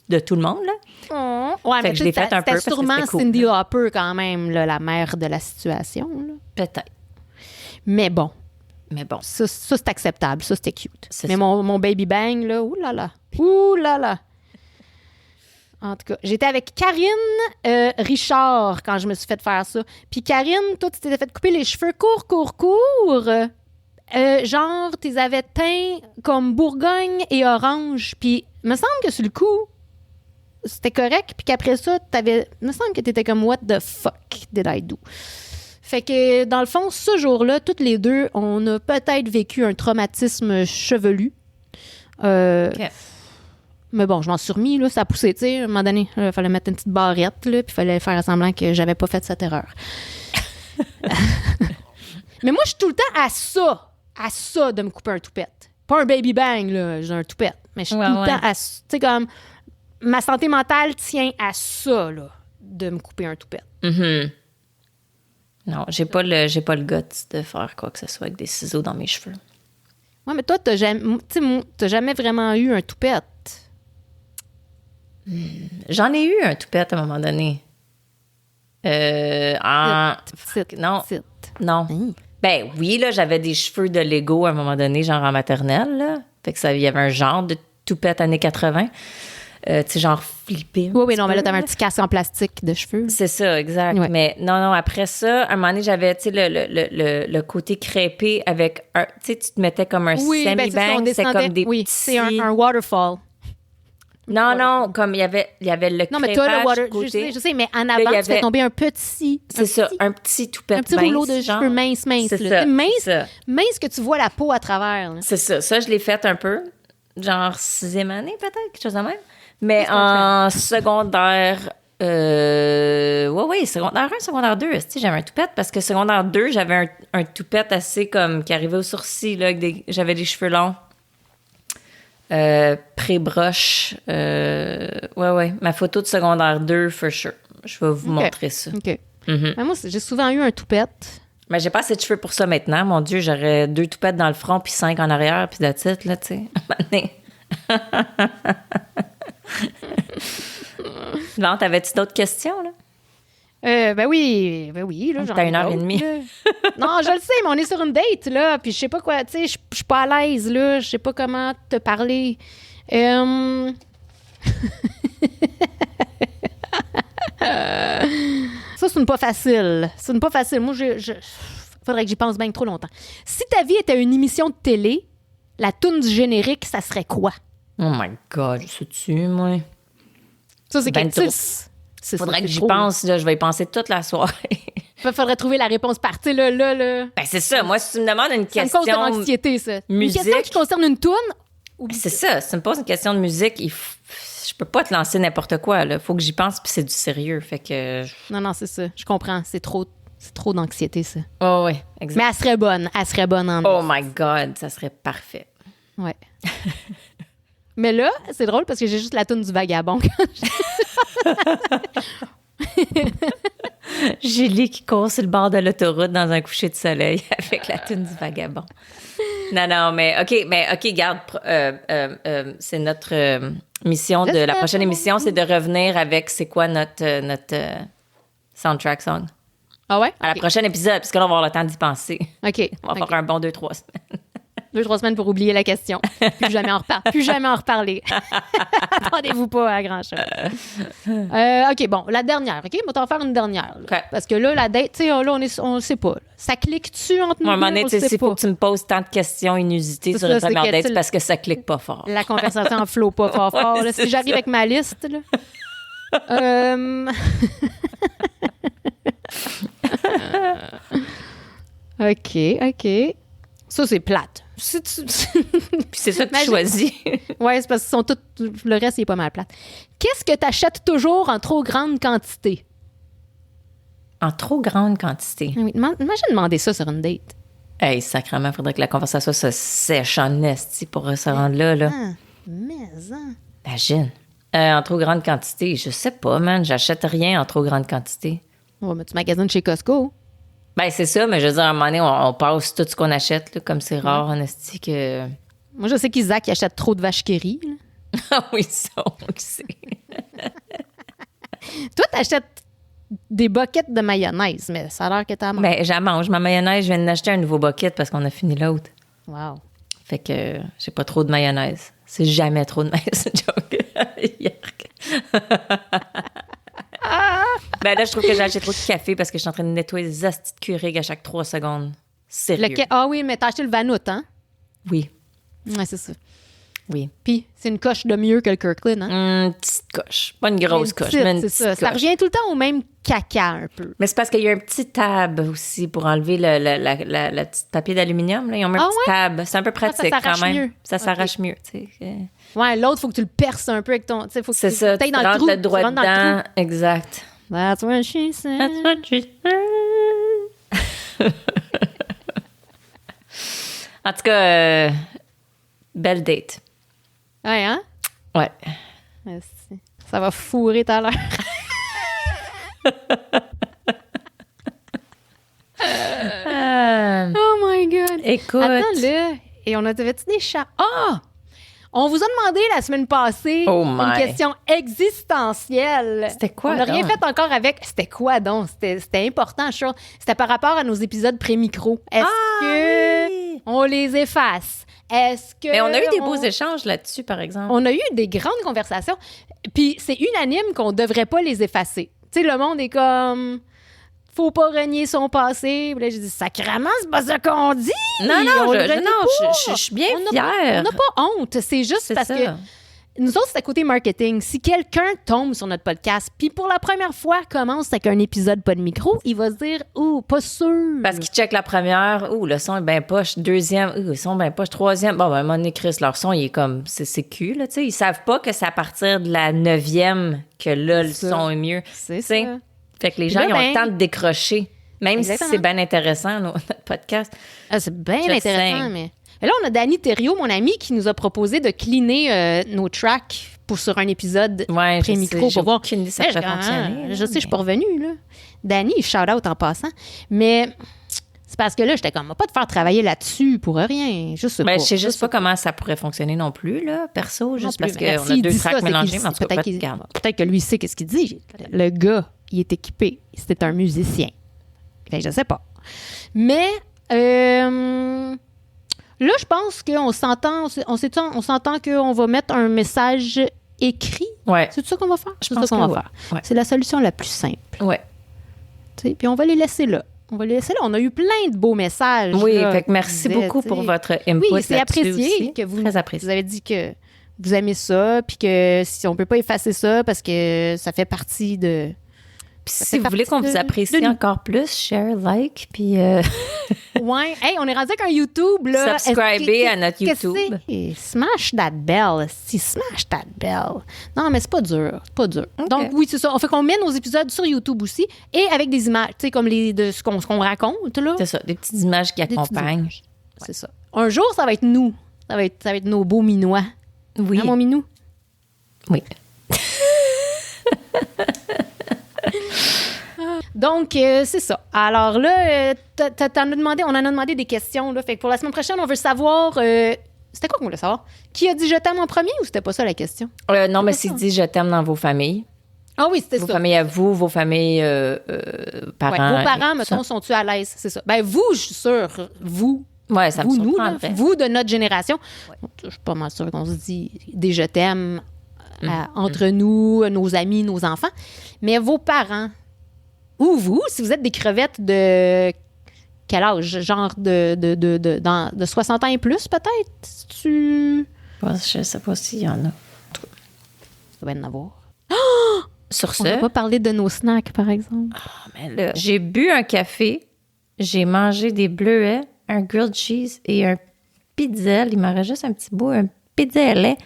de tout le monde, là. Ouais, Fait mais que je l'ai fait un peu c'était parce que sûrement c'était cool, Cyndi là. Lauper, quand même, là, la mère de la situation, là. Peut-être. Mais bon, Mais bon. ça c'est acceptable. Ça, c'était cute. C'est Mais ça. mon baby bang, là, ouh là là. En tout cas, j'étais avec Karine Richard quand je me suis fait faire ça. Puis Karine, toi, tu t'étais fait couper les cheveux courts. Genre, tu les avais teints comme Bourgogne et orange. Puis, me semble que sur le coup, c'était correct. Puis qu'après ça, me semble que t'étais comme « What the fuck did I do? » Fait que, dans le fond, ce jour-là, toutes les deux, on a peut-être vécu un traumatisme chevelu. OK. Mais bon, je m'en suis remis, là, ça a poussé, tu sais. À un moment donné, il fallait mettre une petite barrette, là, puis il fallait faire semblant que j'avais pas fait cette erreur. Mais moi, je suis tout le temps à ça de me couper un toupette. Pas un baby bang, là, j'ai un toupette. Mais je suis tout le temps à... Tu sais, comme... Ma santé mentale tient à ça, là, de me couper un toupette. Mm-hmm. Non, j'ai pas le guts de faire quoi que ce soit avec des ciseaux dans mes cheveux. Ouais, mais toi, t'as jamais vraiment eu un toupette. J'en ai eu un toupette à un moment donné. Non. Non. Hein? Ben oui, là, j'avais des cheveux de Lego à un moment donné, genre en maternelle, là. Fait que il y avait un genre de toupette années 80. Tu sais, genre flippé. Oui, non, mais là, t'avais un petit casque en plastique de cheveux. C'est ça, exact. Ouais. Mais non, après ça, à un moment donné, j'avais, tu sais, le côté crêpé avec un... Tu sais, tu te mettais comme un semi-bang, c'est comme des petits... c'est un waterfall. Non, comme il y avait le non, mais toi, le water, côté. je sais, mais en avant, tu fais tomber un petit... un petit toupette un petit rouleau de cheveux mince. C'est là. Ça. Mince que tu vois la peau à travers. Là. C'est ça. Ça, je l'ai fait un peu. Genre 6e année, peut-être, quelque chose de même. Mais en secondaire... secondaire 1, secondaire 2, j'avais un toupette parce que secondaire 2, j'avais un toupette assez comme qui arrivait au sourcil, là, j'avais des cheveux longs. Pré-broche. Ma photo de secondaire 2, for sure. Je vais vous montrer ça. OK. Mm-hmm. Moi, j'ai souvent eu un toupette. Mais j'ai pas assez de cheveux pour ça maintenant. Mon Dieu, j'aurais 2 toupettes dans le front puis 5 en arrière puis that's it, là, tu sais. Bon, t'avais-tu d'autres questions, là? Ben oui. Là, t'as 1h30. Non, je le sais, mais on est sur une date, là, puis je sais pas quoi, tu sais, je suis pas à l'aise, là, je sais pas comment te parler. Ça, c'est une pas facile. Moi, faudrait que j'y pense bien trop longtemps. Si ta vie était une émission de télé, la toune du générique, ça serait quoi? Oh my God, je sais-tu, moi? Ça, c'est ben quelque... Faudrait que j'y pense, là, je vais y penser toute la soirée. Faudrait trouver la réponse partie, là. Ben, c'est ça. Moi, si tu me demandes une question... Ça me cause de l'anxiété, ça. Musique. Une question qui concerne une toune? C'est ça. Si tu me poses une question de musique, je peux pas te lancer n'importe quoi, là. Faut que j'y pense, puis c'est du sérieux, fait que... Non, c'est ça. Je comprends. C'est trop d'anxiété, ça. Oh, oui, exact. Mais elle serait bonne en... Oh my God, ça serait parfait. Ouais. Mais là, c'est drôle parce que j'ai juste la toune du vagabond. Julie qui court sur le bord de l'autoroute dans un coucher de soleil avec la toune du vagabond. Non, mais OK, garde. C'est notre mission de la prochaine émission, c'est de revenir avec c'est quoi notre soundtrack song. Ah ouais? À la prochaine épisode, parce que là, on va avoir le temps d'y penser. OK. On va faire un bon 2-3 semaines. 2-3 semaines pour oublier la question. Plus jamais en reparler. Attendez-vous pas à grand-chose. OK, bon, la dernière. OK, on va t'en faire une dernière. Okay. Parce que là, la date, tu sais, là, on le sait pas. Là. Ça clique-tu entre nous? À un moment donné, s'il faut que tu me poses tant de questions inusitées sur une première date, c'est parce que ça clique pas fort. La conversation en flow pas fort. Ouais, là, si j'arrive avec ma liste, là. OK. Ça, c'est plate. Puis c'est ça que tu choisis. Oui, c'est parce qu'ils sont tous... Le reste, il est pas mal plate. Qu'est-ce que tu achètes toujours en trop grande quantité? En trop grande quantité? Oui, imagine demander ça sur une date. Hey, sacrément, il faudrait que la conversation se sèche en esti pour se rendre là. Imagine. En trop grande quantité, je sais pas, man. J'achète rien en trop grande quantité. Ouais, mais tu magasines chez Costco. Ben, c'est ça, mais je veux dire, à un moment donné, on passe tout ce qu'on achète, là, comme c'est rare, en esti, que... Moi, je sais qu'Isaac achète trop de vaches qui rient. Ah oui, ça, on le sait. Toi, t'achètes des buckets de mayonnaise, mais ça a l'air que t'as mangé. Ben, j'en mange. Ma mayonnaise, je viens d'acheter un nouveau bucket parce qu'on a fini l'autre. Wow. Fait que j'ai pas trop de mayonnaise. C'est jamais trop de mayonnaise, joke. Yark. Ben là, je trouve que j'ai acheté trop de café parce que je suis en train de nettoyer des astis de Keurig à chaque 3 secondes. Sérieux. Ah oui, mais t'as acheté le Vanout, hein? Oui. Ouais, c'est ça. Oui. Puis c'est une coche de mieux que le Kirkland, hein? Une petite coche. Pas une grosse coche, mais une c'est petite ça. Ça coche. revient tout le temps au même caca, un peu. Mais c'est parce qu'il y a un petit tab aussi pour enlever le petit papier d'aluminium. Là. Ils ont mis un petit tab. C'est un peu pratique s'arrache quand même. mieux. Ça s'arrache mieux. Tu sais. Ouais, l'autre, faut que tu le perces un peu avec ton... Faut que C'est tu ça, t'ailles tu dans le rentres trou. le droit tu rentres dans le dedans. Exact. trou. That's what she said. That's what she said. En tout cas, belle date. Ouais, hein? Ouais. Merci. Ça va fourrer tout à l'heure. Oh my God. Écoute. Attends, là. Et on avait-tu des chats? Ah! On vous a demandé la semaine passée Oh une my. question existentielle. C'était quoi, On n'a rien donc? fait encore avec. C'était quoi donc? C'était important, je trouve. C'était par rapport à nos épisodes pré-micro. Est-ce que oui. on les efface? Est-ce que. Mais on a eu des beaux échanges là-dessus, par exemple. On a eu des grandes conversations. Puis c'est unanime qu'on ne devrait pas les effacer. Tu sais, le monde est comme. Faut pas renier son passé. Puis là, j'ai dit, sacrément, c'est pas ça qu'on dit. Non, On le je renie pas. suis bien On n'a fière. On n'a pas honte. C'est juste C'est parce ça. que nous autres, c'est à côté marketing. Si quelqu'un tombe sur notre podcast, puis pour la première fois commence avec un épisode pas de micro, il va se dire, ouh, pas sûr. Parce qu'ils checkent la première, le son est bien poche. Deuxième, le son est bien poche. Troisième, bon, ben, à un moment donné, Chris, leur son, il est comme, c'est cul, là, tu sais. Ils savent pas que c'est à partir de la 9e que là, le ça. son est mieux. C'est Tu sais. ça. Fait que les Puis gens, là, ils ont ben, le temps de décrocher. Même Exactement. si c'est bien intéressant, notre podcast. Ah, c'est bien Je intéressant, sais. mais... Et là, on a Danny Thériault, mon ami, qui nous a proposé de cleaner nos tracks sur un épisode Ouais, pré-micro pour voir. aucune idée si ça Mais peut je- fonctionner. Je sais, je suis pas revenue, là. Danny, shout-out en passant. Mais c'est parce que là, j'étais comme, on va pas te faire travailler là-dessus pour rien. Je sais Ben, pas. je sais juste pas comment ça pourrait fonctionner non plus, là, perso, juste Non parce plus, mais qu'on a s'il deux dit ça, tracks c'est mélangés, qu'il- mais en tout cas, peut-être qu'il- peut-être que lui sait qu'est-ce qu'il dit. Le gars, il est équipé. C'était un musicien. Fait que je sais pas. Mais là, je pense qu'on s'entend, on s'entend qu'on va mettre un message écrit. Ouais. C'est ça qu'on va faire? Je C'est pense ça qu'on que va ouais. faire. Ouais. C'est la solution la plus simple. Ouais. Tu sais. Puis on va les laisser là. On a eu plein de beaux messages. Oui, là, fait que qui merci disaient, beaucoup tu pour sais. votre input. Oui, c'est là-dessus apprécié aussi. que vous, Très apprécié. vous avez dit que vous aimez ça, puis que si on peut pas effacer ça parce que ça fait partie de... Puis Ça si fait vous voulez qu'on partie vous de apprécie nous. encore plus, share, like, puis Ouais. Hey, on est rendu avec un YouTube, là. Subscribez Est-ce que- à notre qu'est-ce que YouTube. c'est? Smash that bell. Si, smash that bell. Non, mais c'est pas dur. C'est pas dur. OK. Donc, oui, c'est ça. On fait qu'on met nos épisodes sur YouTube aussi et avec des images, tu sais, comme de ce qu'on raconte, là. c'est ça, des petites images qui Des petites accompagnent. images. C'est ça. Un jour, ça va être nous. Ça va être nos beaux minois. Oui. Hein, mon minou? Oui. Donc, c'est ça. Alors là, on en a demandé des questions. Là. Fait que pour la semaine prochaine, on veut savoir... c'était quoi qu'on voulait savoir? Qui a dit « je t'aime » en premier ou c'était pas ça la question? Non, mais c'est dit, je t'aime dans vos familles. Ah oui, c'était Vos ça. familles à vous, vos familles Ouais, parents. vos parents, et tout mettons, ça. sont-tu à l'aise? C'est ça. Ben vous, je suis sûre, vous, Ouais, ça me vous, nous, là, surprendrait. vous de notre génération. Je suis pas mal sûre qu'on se dit des « je t'aime » entre nous, nos amis, nos enfants. Mais vos parents, ou vous, si vous êtes des crevettes de quel âge? Genre de 60 ans et plus, peut-être? Si tu... Je sais pas s'il y en a. Ça va y en avoir. Sur On n'a ce, pas parlé de nos snacks, par exemple. mais là, j'ai bu un café, j'ai mangé des bleuets, un grilled cheese et un pizzelle. Il m'en reste juste un petit bout, un pizzellet.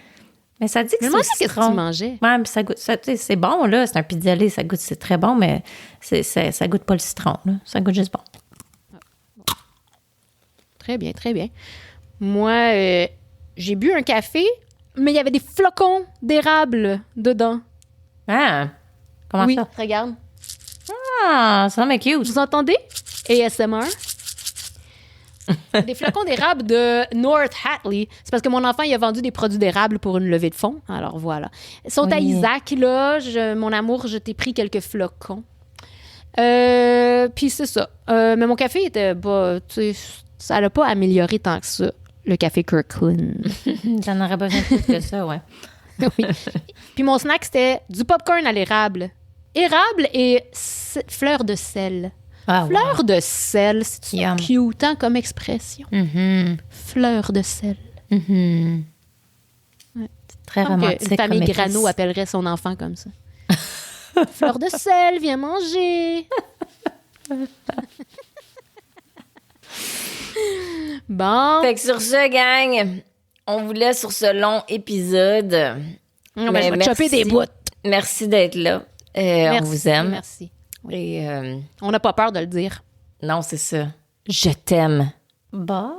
Mais ça dit que Je me c'est demandais qu'est-ce que citron. tu mangeais. Ouais, mais ça goûte, tu sais, c'est bon, là. C'est un pizzellet, ça goûte, c'est très bon, mais ça goûte pas le citron, là. Ça goûte juste bon. Très bien, très bien. Moi, j'ai bu un café, mais il y avait des flocons d'érable dedans. Ah! Comment oui, ça? regarde. Ah, ça mais cute. Vous entendez? ASMR. Des flocons d'érable de North Hatley. C'est parce que mon enfant, il a vendu des produits d'érable pour une levée de fonds. Alors voilà. Ils sont à Oui. Isaac, là. Mon amour, je t'ai pris quelques flocons. Puis c'est ça. Mais mon café était pas... Tu sais, ça l'a pas amélioré tant que ça, le café Kirkland. J'en aurais besoin de plus que ça, ouais. Oui. Puis mon snack, c'était du popcorn à l'érable. Érable et fleur de sel. Ah, Fleur de sel, c'est Yum. cute hein, comme expression. wow. Fleur de sel. Très Comme romantique. une famille comme Grano épice. appellerait son enfant comme ça. Fleur de sel, viens manger. Bon. Fait que sur ce, gang, on vous laisse sur ce long épisode. Je vais te choper des bouts. Merci d'être là. On vous aime. Merci. Et On n'a pas peur de le dire. non, c'est ça. Je t'aime. Bye.